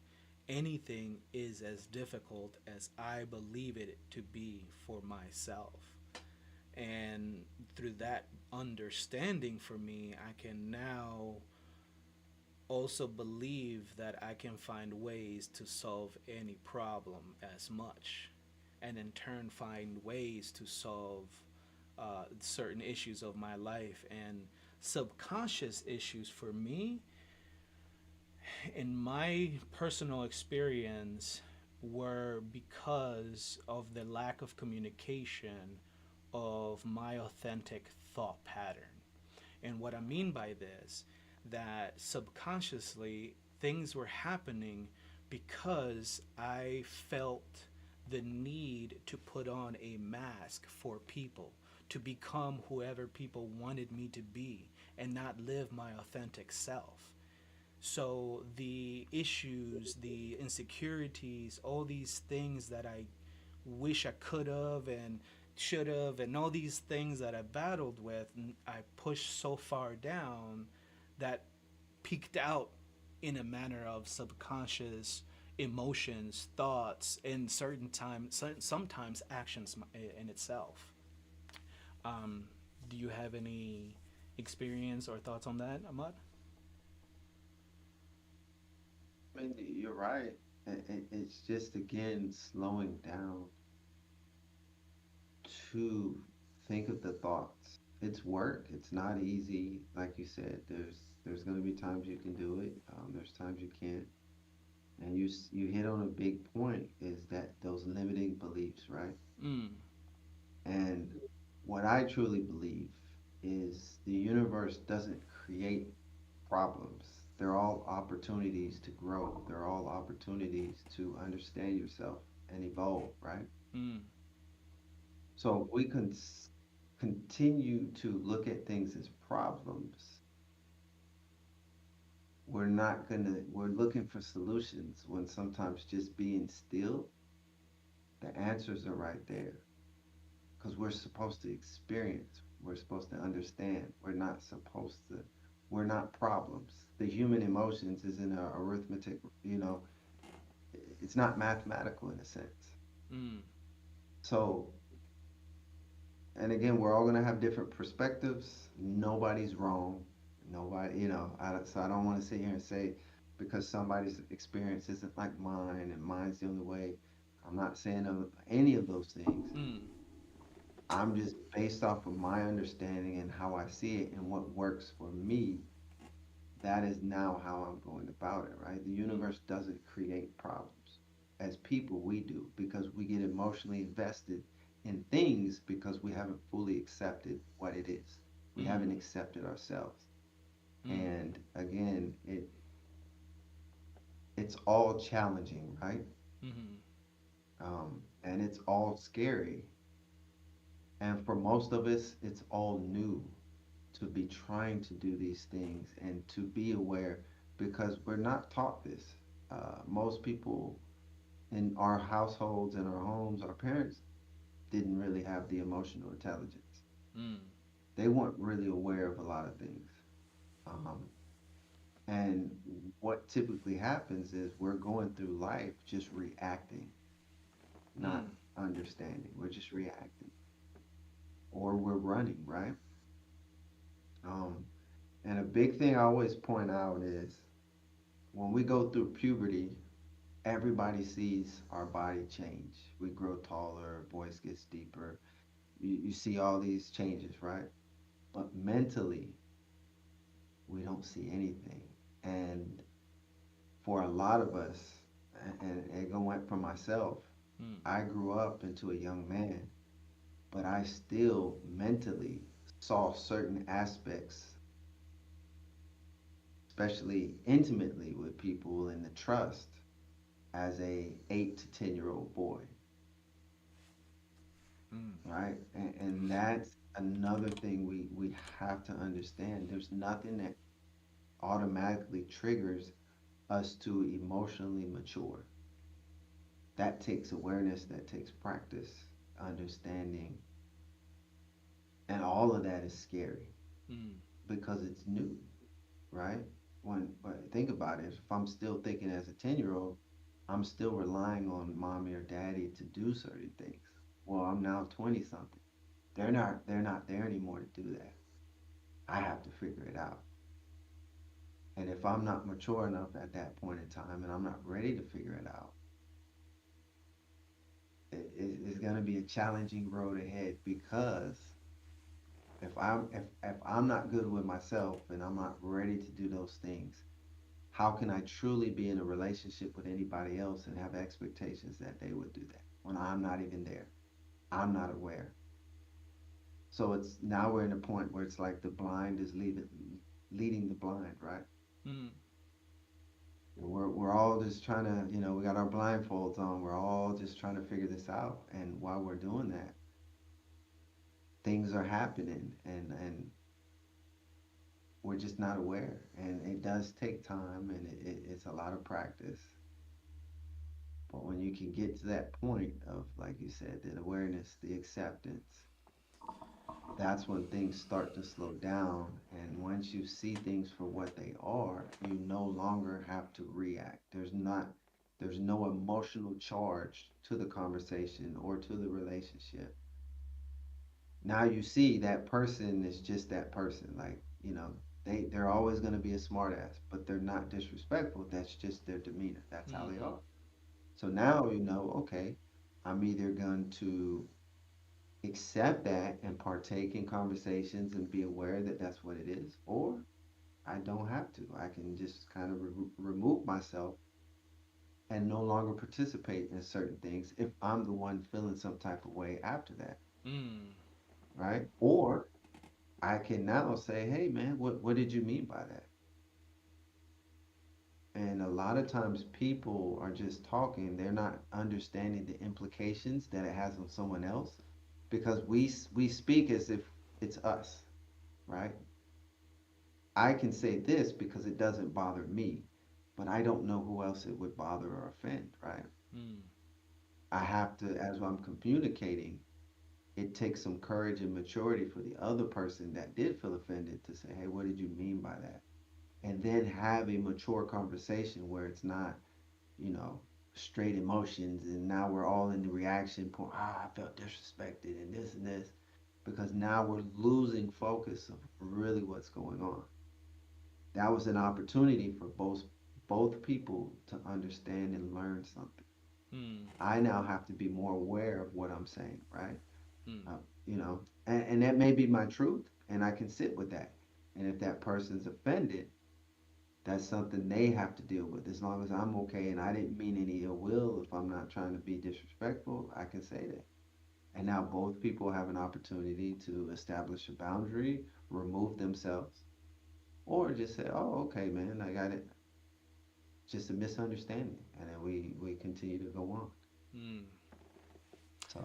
anything is as difficult as I believe it to be for myself. And through that understanding for me, I can now also believe that I can find ways to solve any problem as much, and in turn find ways to solve certain issues of my life. And subconscious issues for me, in my personal experience, were because of the lack of communication of my authentic thought pattern. And what I mean by this, that subconsciously things were happening because I felt the need to put on a mask for people, to become whoever people wanted me to be, and not live my authentic self. So the issues, the insecurities, all these things that I wish I could have and should have, and all these things that I battled with, I pushed so far down that peaked out in a manner of subconscious emotions, thoughts, and certain times, sometimes actions in itself. Um, do you have any experience or thoughts on that, Ahmad? I mean, you're right. It's just again slowing down to think of the thoughts. It's work. It's not easy. Like you said, there's going to be times you can do it. There's times you can't. And you hit on a big point is that those limiting beliefs, right? Mm. And what I truly believe is the universe doesn't create problems. They're all opportunities to grow. They're all opportunities to understand yourself and evolve, right? Mm. So if we can continue to look at things as problems, we're looking for solutions when sometimes just being still, the answers are right there. Because we're supposed to experience, we're supposed to understand. We're not problems. The human emotions is in a arithmetic, it's not mathematical in a sense. Mm. So, and again, we're all going to have different perspectives. Nobody's wrong. Nobody, so I don't want to sit here and say because somebody's experience isn't like mine and mine's the only way. I'm not saying any of those things. Mm. I'm just based off of my understanding and how I see it and what works for me. That is now how I'm going about it, right? The Mm. universe doesn't create problems. As people, we do because we get emotionally invested in things because we haven't fully accepted what it is. We Mm. haven't accepted ourselves. Mm. And again, it's all challenging, right? Mm. And it's all scary. And for most of us, it's all new to be trying to do these things and to be aware because we're not taught this. Most people in our households and our homes, our parents didn't really have the emotional intelligence. Mm. They weren't really aware of a lot of things. Um, and what typically happens is we're going through life just reacting, not Mm. understanding. We're just reacting, or we're running, right? Um, and a big thing I always point out is when we go through puberty, everybody sees our body change. We grow taller, voice gets deeper. You see all these changes, right? But mentally, we don't see anything. And for a lot of us, and it went for myself, Mm. I grew up into a young man, but I still mentally saw certain aspects, especially intimately with people in the trust, as a 8 to 10 year old boy, Mm. right? And that's another thing we have to understand. There's nothing that automatically triggers us to emotionally mature. That takes awareness, that takes practice, understanding, and all of that is scary Mm. because it's new, right? But think about it, if I'm still thinking as a 10-year-old, I'm still relying on mommy or daddy to do certain things. Well, I'm now 20 something. They're not there anymore to do that. I have to figure it out. And if I'm not mature enough at that point in time and I'm not ready to figure it out, it's going to be a challenging road ahead because if I'm not good with myself and I'm not ready to do those things, how can I truly be in a relationship with anybody else and have expectations that they would do that when I'm not even there? I'm not aware. So it's now we're in a point where it's like the blind is leading the blind, right? Mm. We're all just trying to, we got our blindfolds on. We're all just trying to figure this out. And while we're doing that, things are happening and we're just not aware. And it does take time and it's a lot of practice. But when you can get to that point of, like you said, the awareness, the acceptance, that's when things start to slow down. And once you see things for what they are, you no longer have to react. There's no emotional charge to the conversation or to the relationship. Now you see that person is just that person. Like, they're always going to be a smartass, but they're not disrespectful. That's just their demeanor. That's how they Mm-hmm. are. So now okay, I'm either going to accept that and partake in conversations and be aware that that's what it is, or I don't have to. I can just kind of remove myself and no longer participate in certain things if I'm the one feeling some type of way after that, Mm. right? Or I can now say, hey man, what did you mean by that? And a lot of times people are just talking, they're not understanding the implications that it has on someone else because we speak as if it's us, right? I can say this because it doesn't bother me, but I don't know who else it would bother or offend, right? Mm. I have to, as I'm communicating, it takes some courage and maturity for the other person that did feel offended to say, hey, what did you mean by that? And then have a mature conversation where it's not, you know, straight emotions and now we're all in the reaction point. I felt disrespected and this, because now we're losing focus of really what's going on. That was an opportunity for both people to understand and learn something. Mm. I now have to be more aware of what I'm saying, right? Mm. And that may be my truth, and I can sit with that. And if that person's offended, that's something they have to deal with. As long as I'm okay and I didn't mean any ill will, if I'm not trying to be disrespectful, I can say that. And now both people have an opportunity to establish a boundary, remove themselves, or just say, "Oh, okay, man, I got it. Just a misunderstanding," and then we continue to go on. Mm. So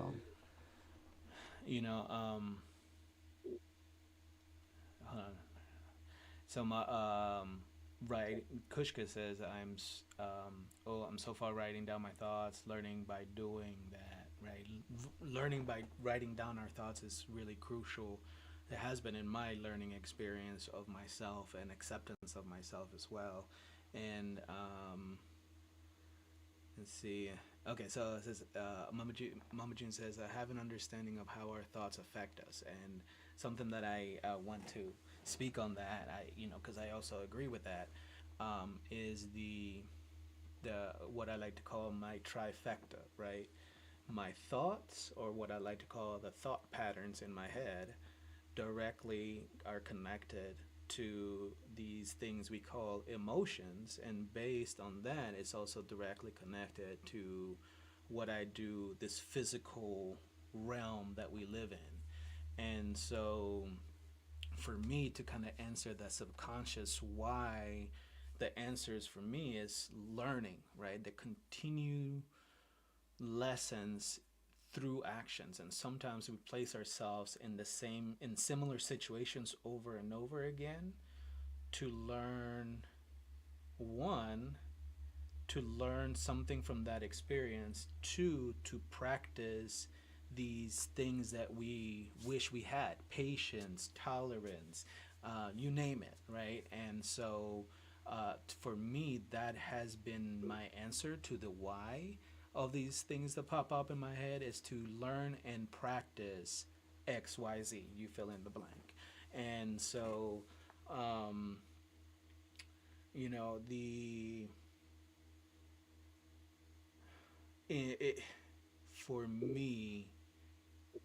You know, hold on. So my right, Kushka says oh, I'm so far writing down my thoughts, learning by doing that. Right, learning by writing down our thoughts is really crucial. It has been in my learning experience of myself and acceptance of myself as well. And let's see. Okay, so it says Mama June says, have an understanding of how our thoughts affect us, and something that I want to speak on that. Because I also agree with that. Is the what I like to call my trifecta, right? My thoughts, or what I like to call the thought patterns in my head, directly are connected to these things we call emotions, and based on that it's also directly connected to what I do, this physical realm that we live in. And so for me to kind of answer that subconscious why, the answers for me is learning, right? The continue lessons through actions, and sometimes we place ourselves in similar situations over and over again to learn, one, to learn something from that experience, two, to practice these things that we wish we had: patience, tolerance, you name it, right? And so for me, that has been my answer to the why of these things that pop up in my head, is to learn and practice XYZ, you fill in the blank. And so, um, the it for me,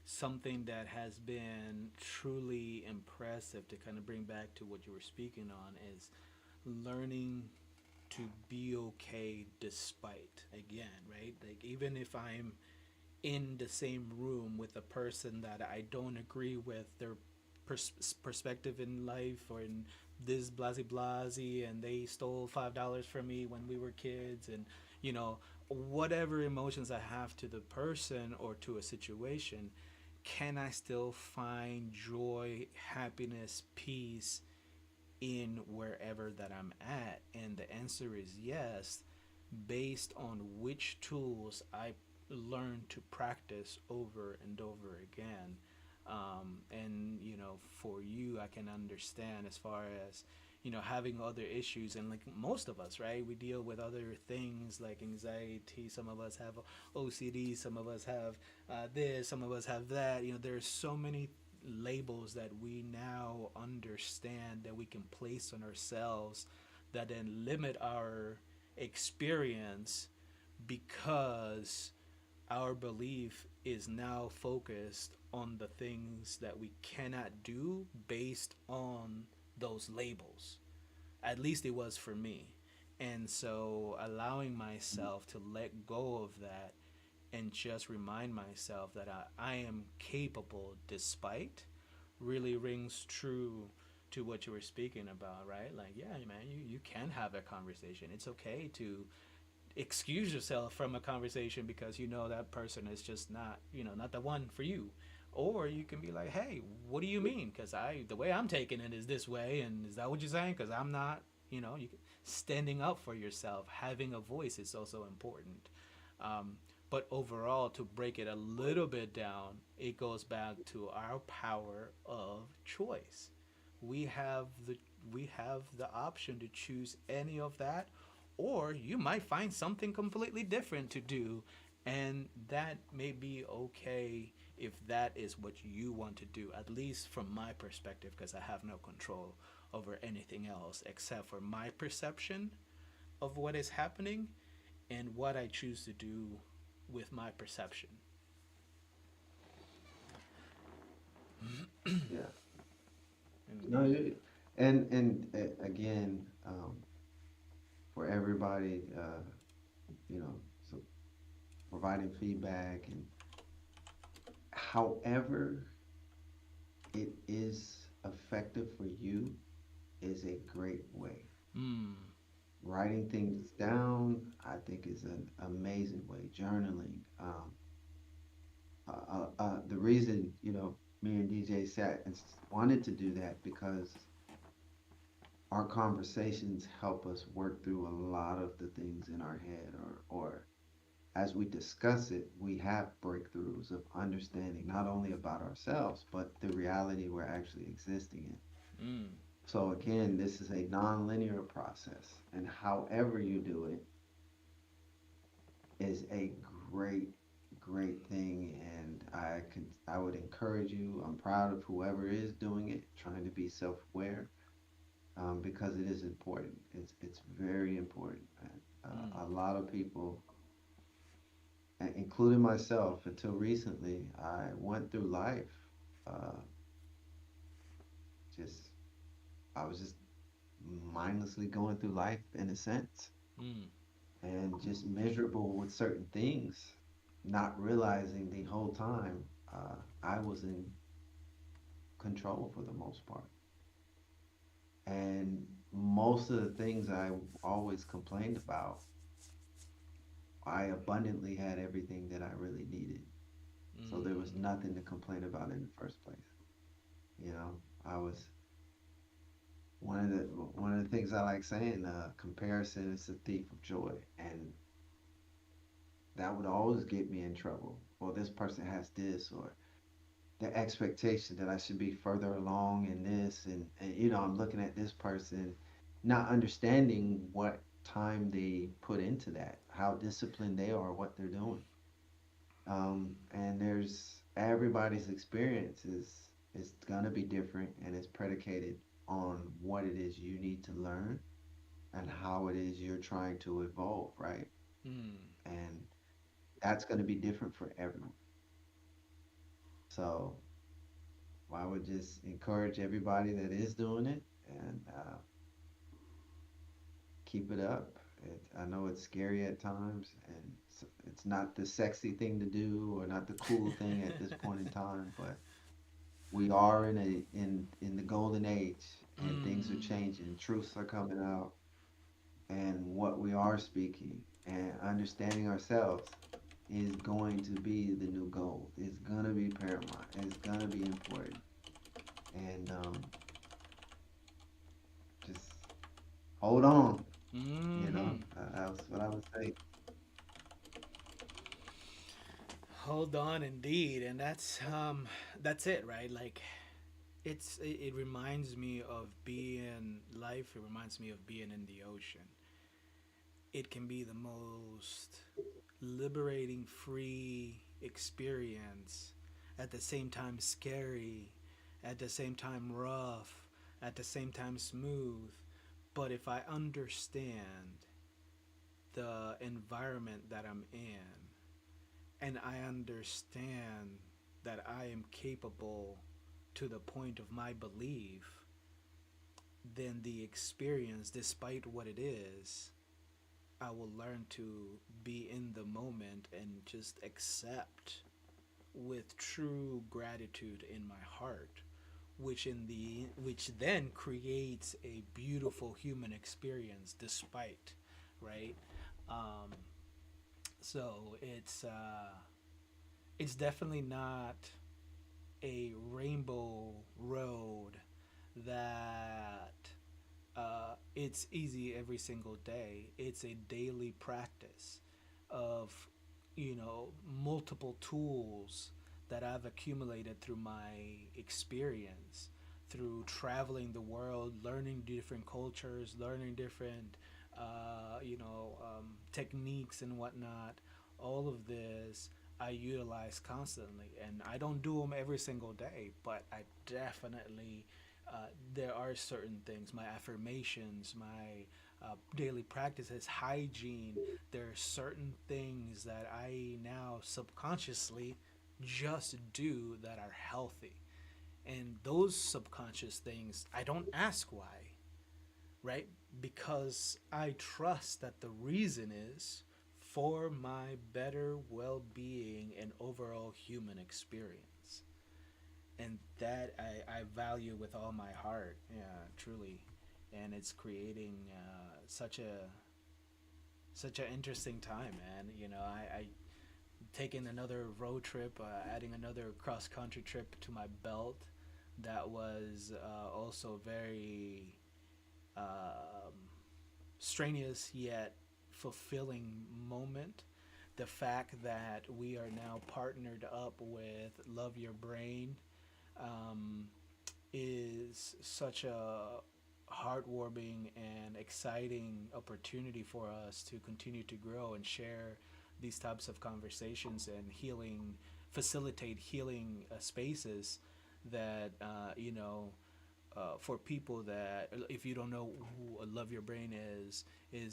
something that has been truly impressive to kind of bring back to what you were speaking on is learning to be okay despite, again, right? Like, even if I'm in the same room with a person that I don't agree with their perspective in life, or in this blasey blasey, and they stole $5 from me when we were kids, and you know whatever emotions I have to the person or to a situation, can I still find joy, happiness, peace in wherever that I'm at? And the answer is yes, based on which tools I learn to practice over and over again. And for you, I can understand, as far as having other issues, and like most of us, right? We deal with other things like anxiety. Some of us have OCD. Some of us have this. Some of us have that. There's so many labels that we now understand that we can place on ourselves, that then limit our experience, because our belief is now focused on the things that we cannot do based on those labels. At least it was for me. And so allowing myself to let go of that and just remind myself that I am capable despite, really rings true to what you were speaking about, right? Like, yeah, man, you can have a conversation. It's okay to excuse yourself from a conversation because that person is just not the one for you. Or you can be like, hey, what do you mean? Because the way I'm taking it is this way, and is that what you're saying? Because I'm not. Standing up for yourself, having a voice is also important. um, but overall, to break it a little bit down, it goes back to our power of choice. We have the we have the option to choose any of that, or you might find something completely different to do, and that may be okay if that is what you want to do, at least from my perspective, because I have no control over anything else except for my perception of what is happening and what I choose to do with my perception. Yeah. No, Indeed. again, for everybody, so providing feedback, and however it is effective for you is a great way. Mm. Writing things down, I think, is an amazing way. Journaling. The reason, me and DJ sat and wanted to do that because our conversations help us work through a lot of the things in our head, or as we discuss it, we have breakthroughs of understanding not only about ourselves, but the reality we're actually existing in. Mm. So again, this is a non-linear process, and however you do it is a great, great thing. And I would encourage you. I'm proud of whoever is doing it, trying to be self-aware, because it is important. It's very important. Man. Mm. A lot of people, including myself, until recently, I went through life, uh, just I was just mindlessly going through life in a sense, Mm. and just miserable with certain things, not realizing the whole time I was in control for the most part. And most of the things I always complained about, I abundantly had everything that I really needed. So there was Mm. nothing to complain about in the first place. You know, I was one of the things I like saying, comparison is the thief of joy. And that would always get me in trouble. Well, this person has this, or the expectation that I should be further along in this, and I'm looking at this person, not understanding what time they put into that, how disciplined they are, what they're doing. And there's everybody's experience is gonna be different, and it's predicated on what it is you need to learn and how it is you're trying to evolve, right? Mm. And that's gonna be different for everyone. So I would just encourage everybody that is doing it, and keep it up. I know it's scary at times, and it's not the sexy thing to do or not the cool thing at this point in time, but we are in the golden age, and things are Mm. changing. Truths are coming out, and what we are speaking and understanding ourselves is going to be the new gold. It's gonna be paramount. It's gonna be important, and just hold on. Mm-hmm. That's what I would say. Hold on, indeed, and that's it, right? Like, it reminds me of being life. It reminds me of being in the ocean. It can be the most liberating, free experience, at the same time scary, at the same time rough, at the same time smooth. But if I understand the environment that I'm in, and I understand that I am capable to the point of my belief, then the experience, despite what it is, I will learn to be in the moment and just accept with true gratitude in my heart, which then creates a beautiful human experience despite, right? Um, so it's definitely not a rainbow road that it's easy every single day. It's a daily practice of, multiple tools that I've accumulated through my experience, through traveling the world, learning different cultures, learning different, techniques and whatnot. All of this I utilize constantly, and I don't do them every single day, but I definitely there are certain things, my affirmations, my daily practices, hygiene. There are certain things that I now subconsciously just do that are healthy. And those subconscious things, I don't ask why, right? Because I trust that the reason is for my better well being and overall human experience. And that I value with all my heart, yeah, truly. And it's creating such an interesting time, man. I taking another road trip, adding another cross country trip to my belt. That was also very um, strenuous yet fulfilling moment. The fact that we are now partnered up with Love Your Brain um, is such a heartwarming and exciting opportunity for us to continue to grow and share these types of conversations and healing, facilitate healing spaces that for people that, if you don't know who Love Your Brain is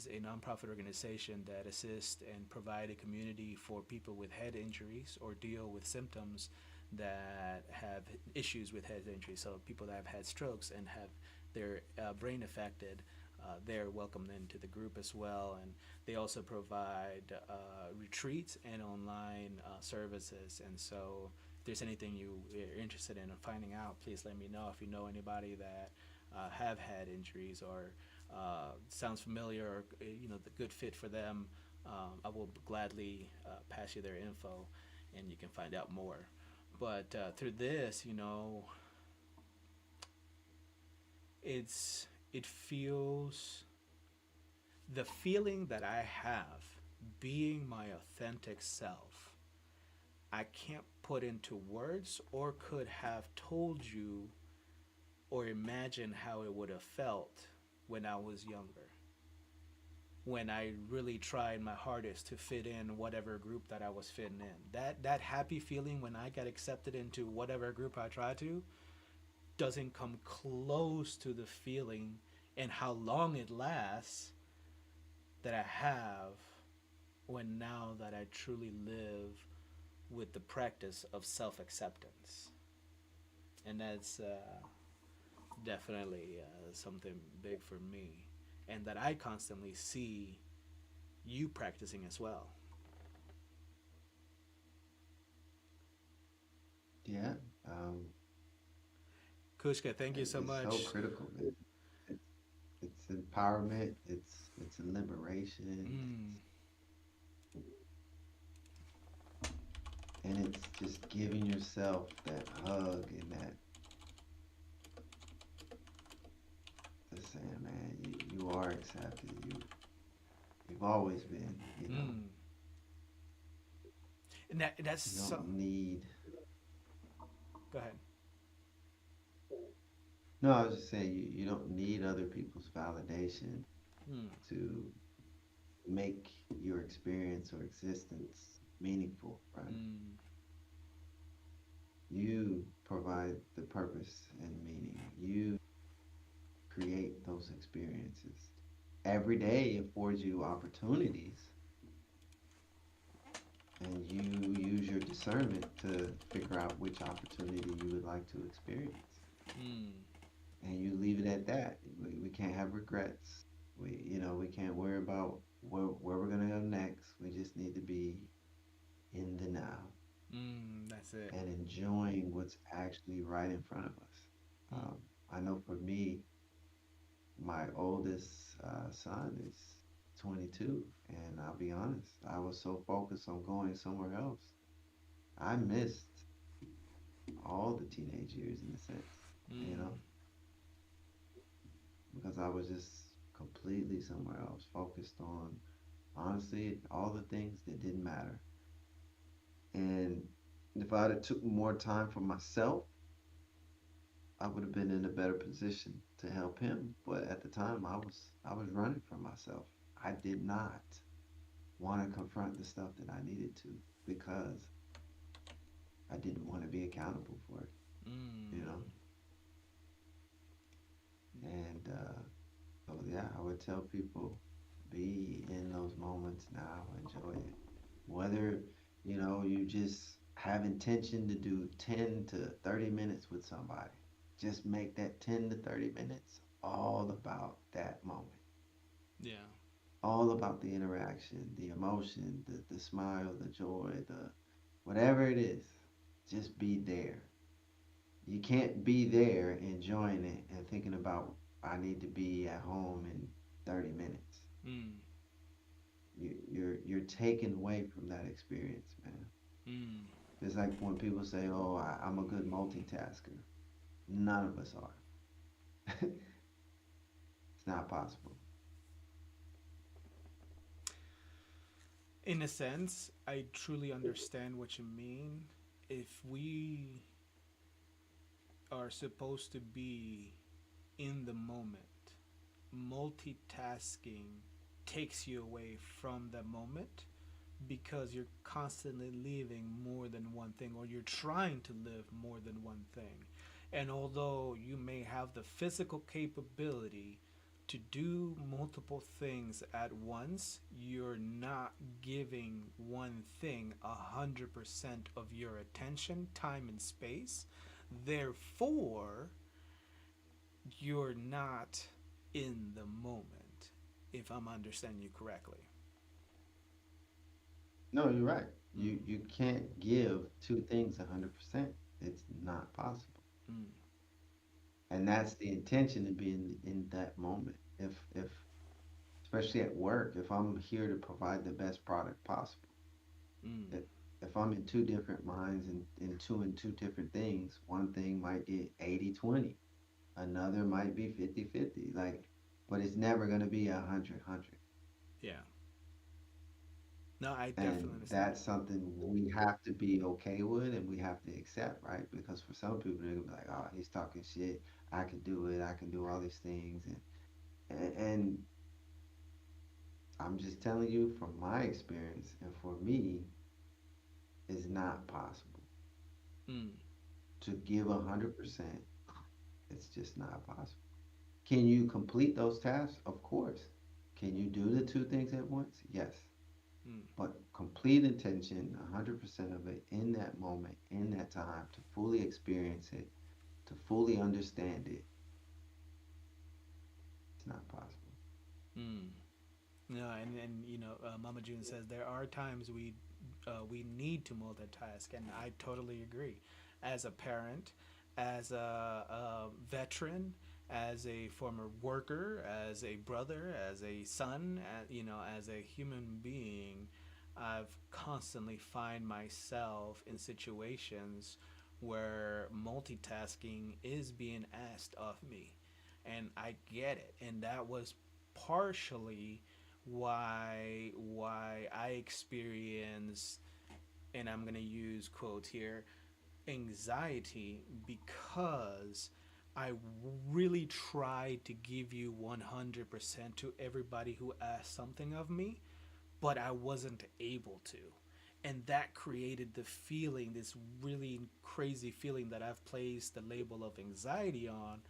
a nonprofit organization that assists and provide a community for people with head injuries or deal with symptoms that have issues with head injuries. So people that have had strokes and have their brain affected, they're welcomed into the group as well. And they also provide retreats and online services. And so if there's anything are interested in finding out, please let me know. If you know anybody that have had injuries or sounds familiar, or the good fit for them, I will gladly pass you their info, and you can find out more. But through this, it feels, the feeling that I have being my authentic self, I can't put into words or could have told you or imagine how it would have felt when I was younger, when I really tried my hardest to fit in whatever group that I was fitting in. That happy feeling when I got accepted into whatever group I tried to doesn't come close to the feeling and how long it lasts that I have when now that I truly live with the practice of self-acceptance. And that's definitely something big for me, and that I constantly see you practicing as well. Yeah. Um, Kushka, thank you so it's so much. critical, man. It's it's empowerment. It's a liberation. Mm, And it's just giving yourself that hug and that just saying, man, you are accepted. You've always been. mm. And that's You so. don't need. Go ahead. No, I was just saying you don't need other people's validation Mm, to make your experience or existence meaningful, right? mm, You provide the purpose and meaning. You create those experiences. Every day affords you opportunities, and you use your discernment to figure out which opportunity you would like to experience. mm, And you leave it at that. We can't have regrets. We can't worry about where we're gonna go next. We just need to be in the now that's it. and enjoying what's actually right in front of us. Mm, Um, I know for me, my oldest son is 22, and I'll be honest, I was so focused on going somewhere else, I missed all the teenage years in a sense, you mm, know, because I was just completely somewhere else, focused on honestly all the things that didn't matter. And if I'd have took more time for myself, I would have been in a better position to help him. But at the time, I was running from myself. I did not want to confront the stuff that I needed to because I didn't want to be accountable for it, you know. mm. And so yeah, I would tell people be in those moments now, enjoy it. Whether you just have intention to do 10 to 30 minutes with somebody, just make that 10 to 30 minutes all about that moment, Yeah. all about the interaction, the emotion, the smile, the joy, the whatever it is. Just be there. You can't be there enjoying it and thinking about I need to be at home in 30 minutes. Mm, You're taken away from that experience, man. mm. It's like when people say, "Oh, I'm a good multitasker." None of us are. It's not possible. In a sense, I truly understand what you mean. If we are supposed to be in the moment, multitasking takes you away from the moment because you're constantly living more than one thing, or you're trying to live more than one thing. And although you may have the physical capability to do multiple things at once, you're not giving one thing 100% of your attention, time, and space. Therefore, you're not in the moment, if I'm understanding you correctly. No, you're right. Mm, You can't give two things 100%. It's not possible. mm, And that's the intention to be in that moment. If especially at work, if I'm here to provide the best product possible, mm, if if I'm in two different minds and two different things, one thing might get 80-20, another might be 50-50. Like, but it's never gonna be 100-100. yeah. No, I And definitely understand. that's something we have to be okay with and we have to accept, right? Because for some people, they're gonna be like, oh, he's talking shit. I can do it. I can do all these things. And I'm just telling you from my experience, and for me, it's not possible Mm, to give 100%. It's just not possible. Can you complete those tasks? Of course. Can you do the two things at once? Yes. mm, But complete attention, 100% of it in that moment, in that time, to fully experience it, to fully understand it, it's not possible. mm. No, and Mama June says there are times we need to multitask, and I totally agree. As a parent, as a veteran, as a former worker, as a brother, as a son, as a human being, I've constantly find myself in situations where multitasking is being asked of me, and I get it. And that was partially why I experience, and I'm gonna use quotes here, anxiety, because I really tried to give you 100% to everybody who asked something of me, but I wasn't able to. And that created the feeling, this really crazy feeling that I've placed the label of anxiety on,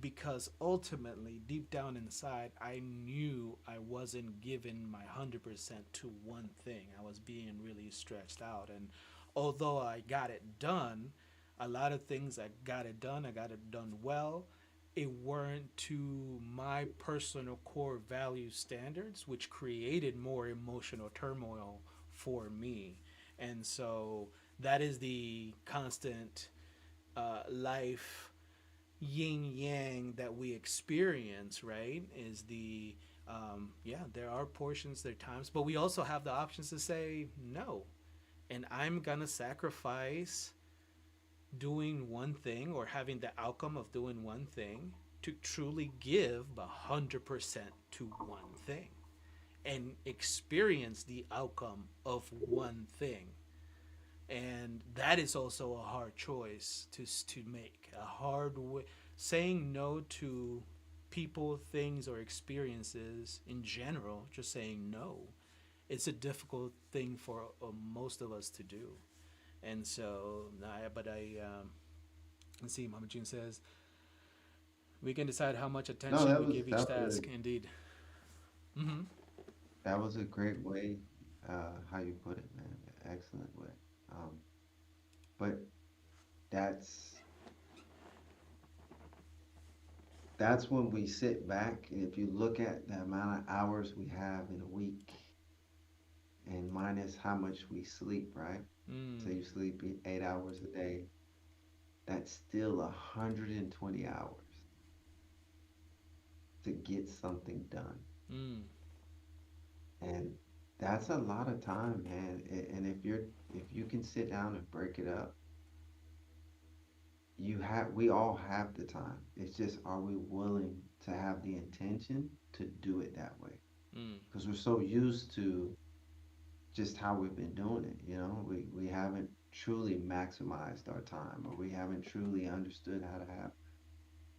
because ultimately, deep down inside, I knew I wasn't given my 100% to one thing. I was being really stretched out. And although I got it done, a lot of things I got it done well. It weren't to my personal core value standards, which created more emotional turmoil for me. And so that is the constant life yin yang that we experience, right? Is the yeah, there are portions, there are times, but we also have the options to say no. And I'm gonna sacrifice doing one thing or having the outcome of doing one thing to truly give 100% to one thing and experience the outcome of one thing. And that is also a hard choice to make, a hard way. Saying no to people, things, or experiences in general, just saying no, it's a difficult thing for most of us to do. And so but I let's see, Mama June says we can decide how much No, attention we give each task. Indeed. Mm-hmm. that was a great way, how you put it, man. Excellent way. Um, but that's that's when we sit back and if you look at the amount of hours we have in a week and minus how much we sleep, right? So Mm, you sleep 8 hours a day, that's still 120 hours to get something done. mm, And that's a lot of time, man. And if you can sit down and break it up, we all have the time. It's just are we willing to have the intention to do it that way? mm, Because we're so used to just how we've been doing it, you know? We haven't truly maximized our time or we haven't truly understood how to have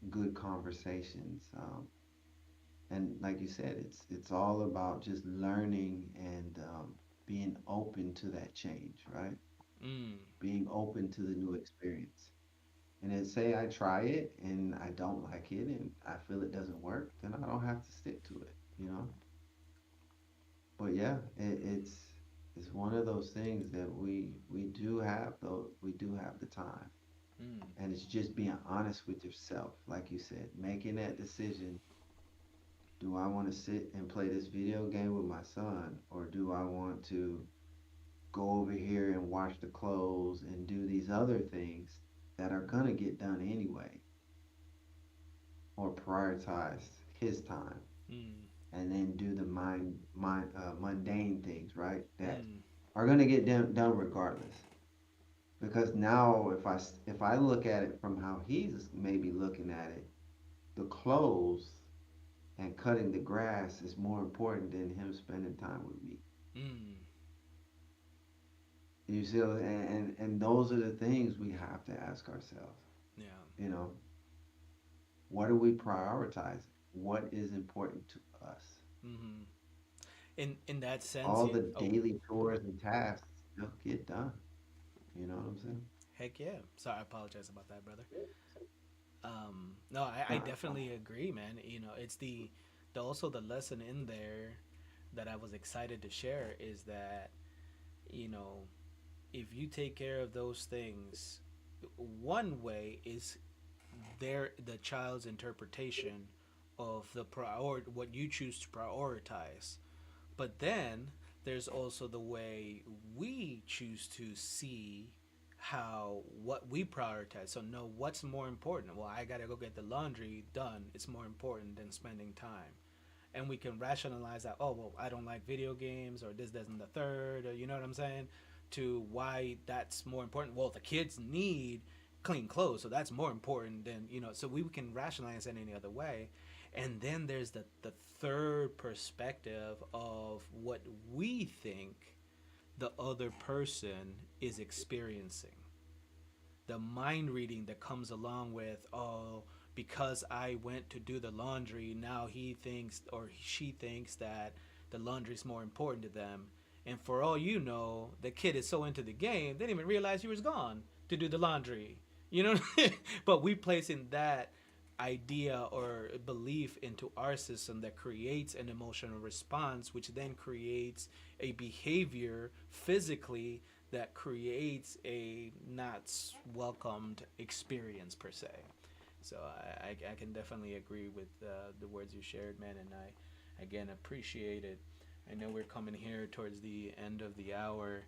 good conversations. And like you said, it's all about just learning and being open to that change, right? Mm. Being open to the new experience. And then say I try it and I don't like it and I feel it doesn't work, then I don't have to stick to it, you know? But yeah, it's one of those things that we do have though we do have the time. Mm. And it's just being honest with yourself, like you said, making that decision. Do I want to sit and play this video game with my son, or do I want to go over here and wash the clothes and do these other things that are gonna get done anyway, or prioritize his time Mm. and then do the mundane things, right? That Mm. are gonna get done regardless. Because now, if I look at it from how he's maybe looking at it, the clothes and cutting the grass is more important than him spending time with me. Mm. You see, and those are the things we have to ask ourselves. Yeah. You know, what are we prioritizing? What is important to us? Mm-hmm. In that sense, All you. the Oh, daily chores and tasks they'll get done. You know what I'm saying? heck yeah. Sorry, I apologize about that, brother. No, I Nah, it's fine. definitely agree, man. It's the also the lesson in there that I was excited to share is that you know if you take care of those things, one way is the child's interpretation of what you choose to prioritize. But then there's also the way we choose to see how what we prioritize. So know what's more important. Well, I gotta go get the laundry done. It's more important than spending time. And we can rationalize that. Oh well, I don't like video games, or this doesn't the third, or you know what I'm saying? To why that's more important. Well, the kids need clean clothes, so that's more important than So we can rationalize it any other way. And then there's the third perspective of what we think the other person is experiencing, the mind reading that comes along with, oh, because I went to do the laundry, now he thinks or she thinks that the laundry is more important to them. And for all you know, the kid is so into the game, they didn't even realize you was gone to do the laundry. You know, but we place in that idea or belief into our system that creates an emotional response, which then creates a behavior physically that creates a not welcomed experience per se. So I can definitely agree with the words you shared, man, and I again appreciate it. I know we're coming here towards the end of the hour,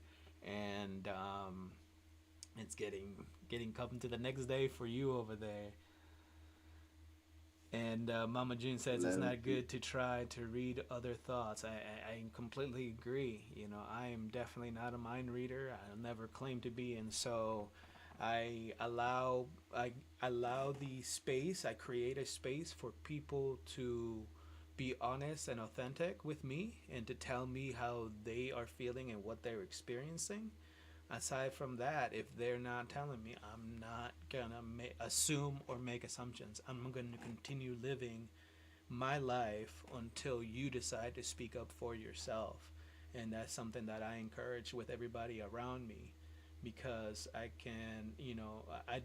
and it's getting coming to the next day for you over there. And Mama June says it's 11 not feet. good to try to read other thoughts. I completely agree. I am definitely not a mind reader. I'll never claim to be, and so I allow I allow the space. I create a space for people to be honest and authentic with me, and to tell me how they are feeling and what they're experiencing. Aside from that, if they're not telling me, I'm not gonna assume or make assumptions. I'm gonna continue living my life until you decide to speak up for yourself. And that's something that I encourage with everybody around me, because I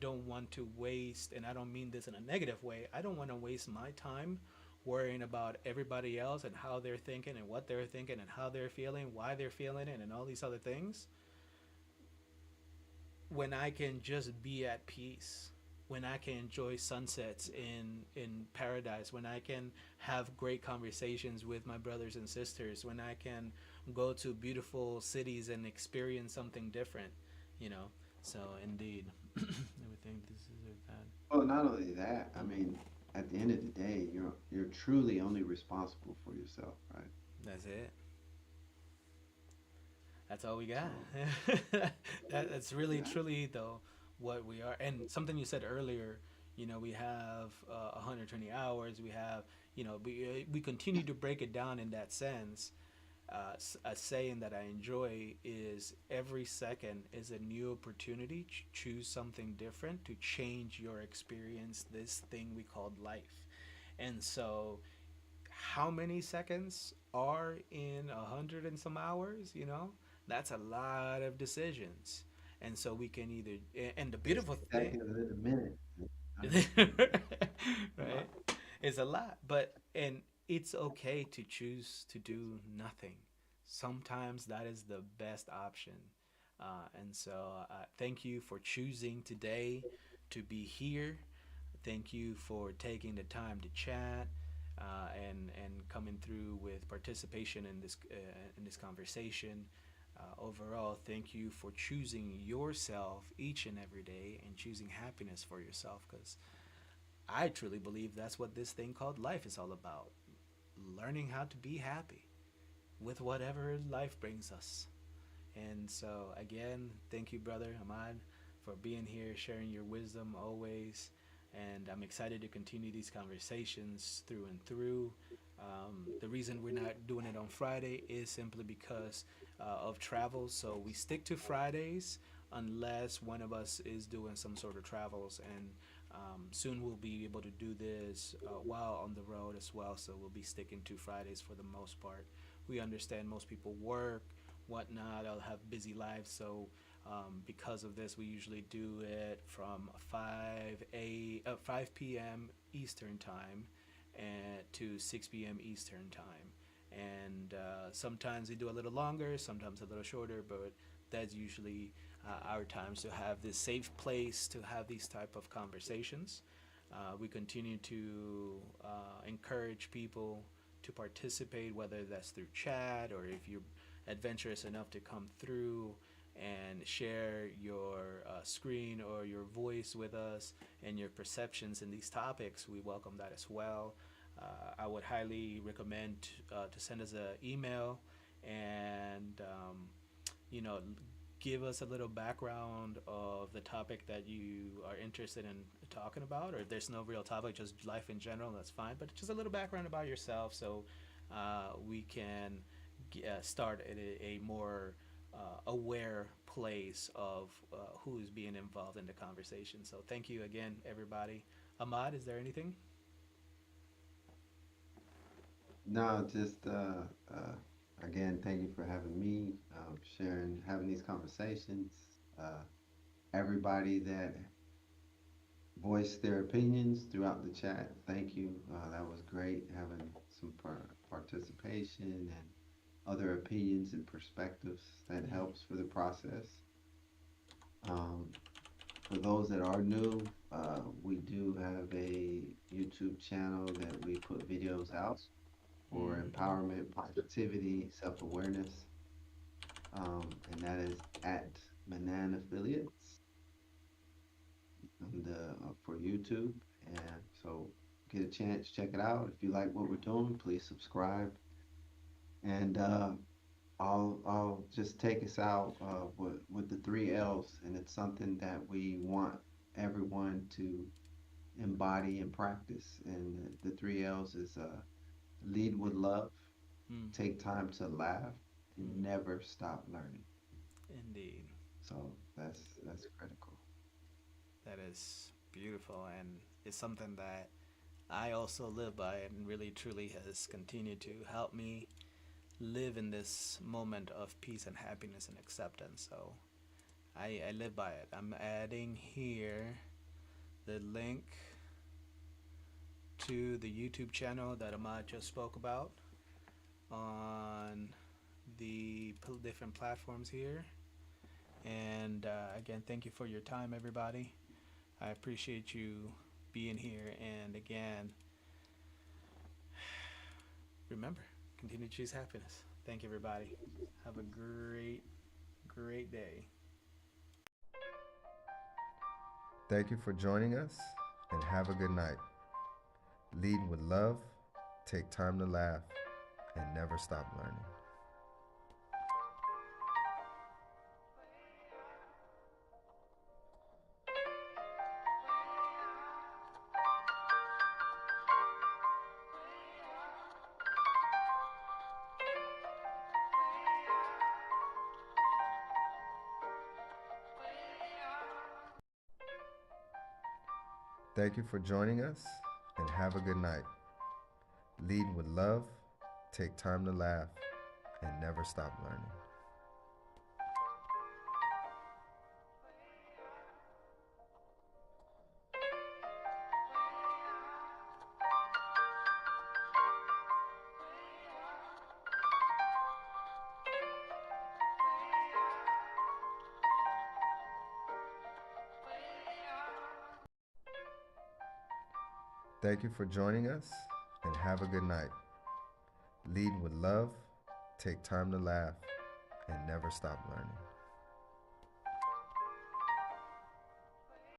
don't want to waste, and I don't mean this in a negative way, I don't want to waste my time worrying about everybody else and how they're thinking and what they're thinking and how they're feeling, why they're feeling it, and all these other things, when I can just be at peace, when I can enjoy sunsets in paradise, when I can have great conversations with my brothers and sisters, when I can go to beautiful cities and experience something different, you know. So indeed, I would think this is that. Well, not only that, I mean, at the end of the day, you're truly only responsible for yourself, right? That's it. That's all we got. So, That's really yeah. truly though what we are. And something you said earlier, we have 120 hours. We have, we continue to break it down in that sense. A saying that I enjoy is every second is a new opportunity to choose something different to change your experience, this thing we called life. And so how many seconds are in 100 and some hours, you know? That's a lot of decisions. And so we can either, and the 60 beautiful thing, seconds in a minute. right? It's a lot, but and it's okay to choose to do nothing. Sometimes that is the best option. And so, thank you for choosing today to be here. Thank you for taking the time to chat and coming through with participation in this conversation. Overall, thank you for choosing yourself each and every day and choosing happiness for yourself, because I truly believe that's what this thing called life is all about. Learning how to be happy with whatever life brings us. And so, again, thank you, brother Ahmad, for being here, sharing your wisdom always. And I'm excited to continue these conversations through and through. The reason we're not doing it on Friday is simply because of travel. So we stick to Fridays unless one of us is doing some sort of travels. And soon we'll be able to do this while on the road as well. So we'll be sticking to Fridays for the most part. We understand most people work, whatnot. I'll have busy lives, so because of this, we usually do it from 5 p.m. Eastern time and to 6 p.m. Eastern time. And sometimes we do a little longer, sometimes a little shorter, but that's usually our times to have this safe place to have these type of conversations. We continue to encourage people to participate, whether that's through chat or if you're adventurous enough to come through and share your screen or your voice with us and your perceptions in these topics. We welcome that as well. I would highly recommend to send us an email and you know, give us a little background of the topic that you are interested in talking about, or if there's no real topic, just life in general, that's fine. But just a little background about yourself, so we can start at a more aware place of who's being involved in the conversation. So thank you again, everybody. Ahmad, is there anything? No, just again, thank you for having me, sharing, having these conversations. Uh, Everybody that voiced their opinions throughout the chat, thank you. That was great having some participation and other opinions and perspectives. That Mm. helps for the process. Um, for those that are new, we do have a YouTube channel that we put videos out for Mm-hmm. empowerment, positivity, self awareness, and that is at Manan Affiliates on for YouTube. And so, get a chance, check it out. If you like what we're doing, please subscribe. And I'll just take us out with the three L's, and it's something that we want everyone to embody and practice. And the three L's is lead with love, Mm. take time to laugh, and Mm. never stop learning. Indeed. So that's critical. That is beautiful, and it's something that I also live by and really truly has continued to help me live in this moment of peace and happiness and acceptance. So I live by it. I'm adding here the link to the YouTube channel that Ahmad just spoke about on the different platforms here. And again, thank you for your time, everybody. I appreciate you being here. And again, remember, continue to choose happiness. Thank you, everybody. Have a great, great day. Thank you for joining us and have a good night. Lead with love, take time to laugh, and never stop learning. Thank you for joining us and have a good night. Lead with love, take time to laugh, and never stop learning. Thank you for joining us, and have a good night. Lead with love, take time to laugh, and never stop learning.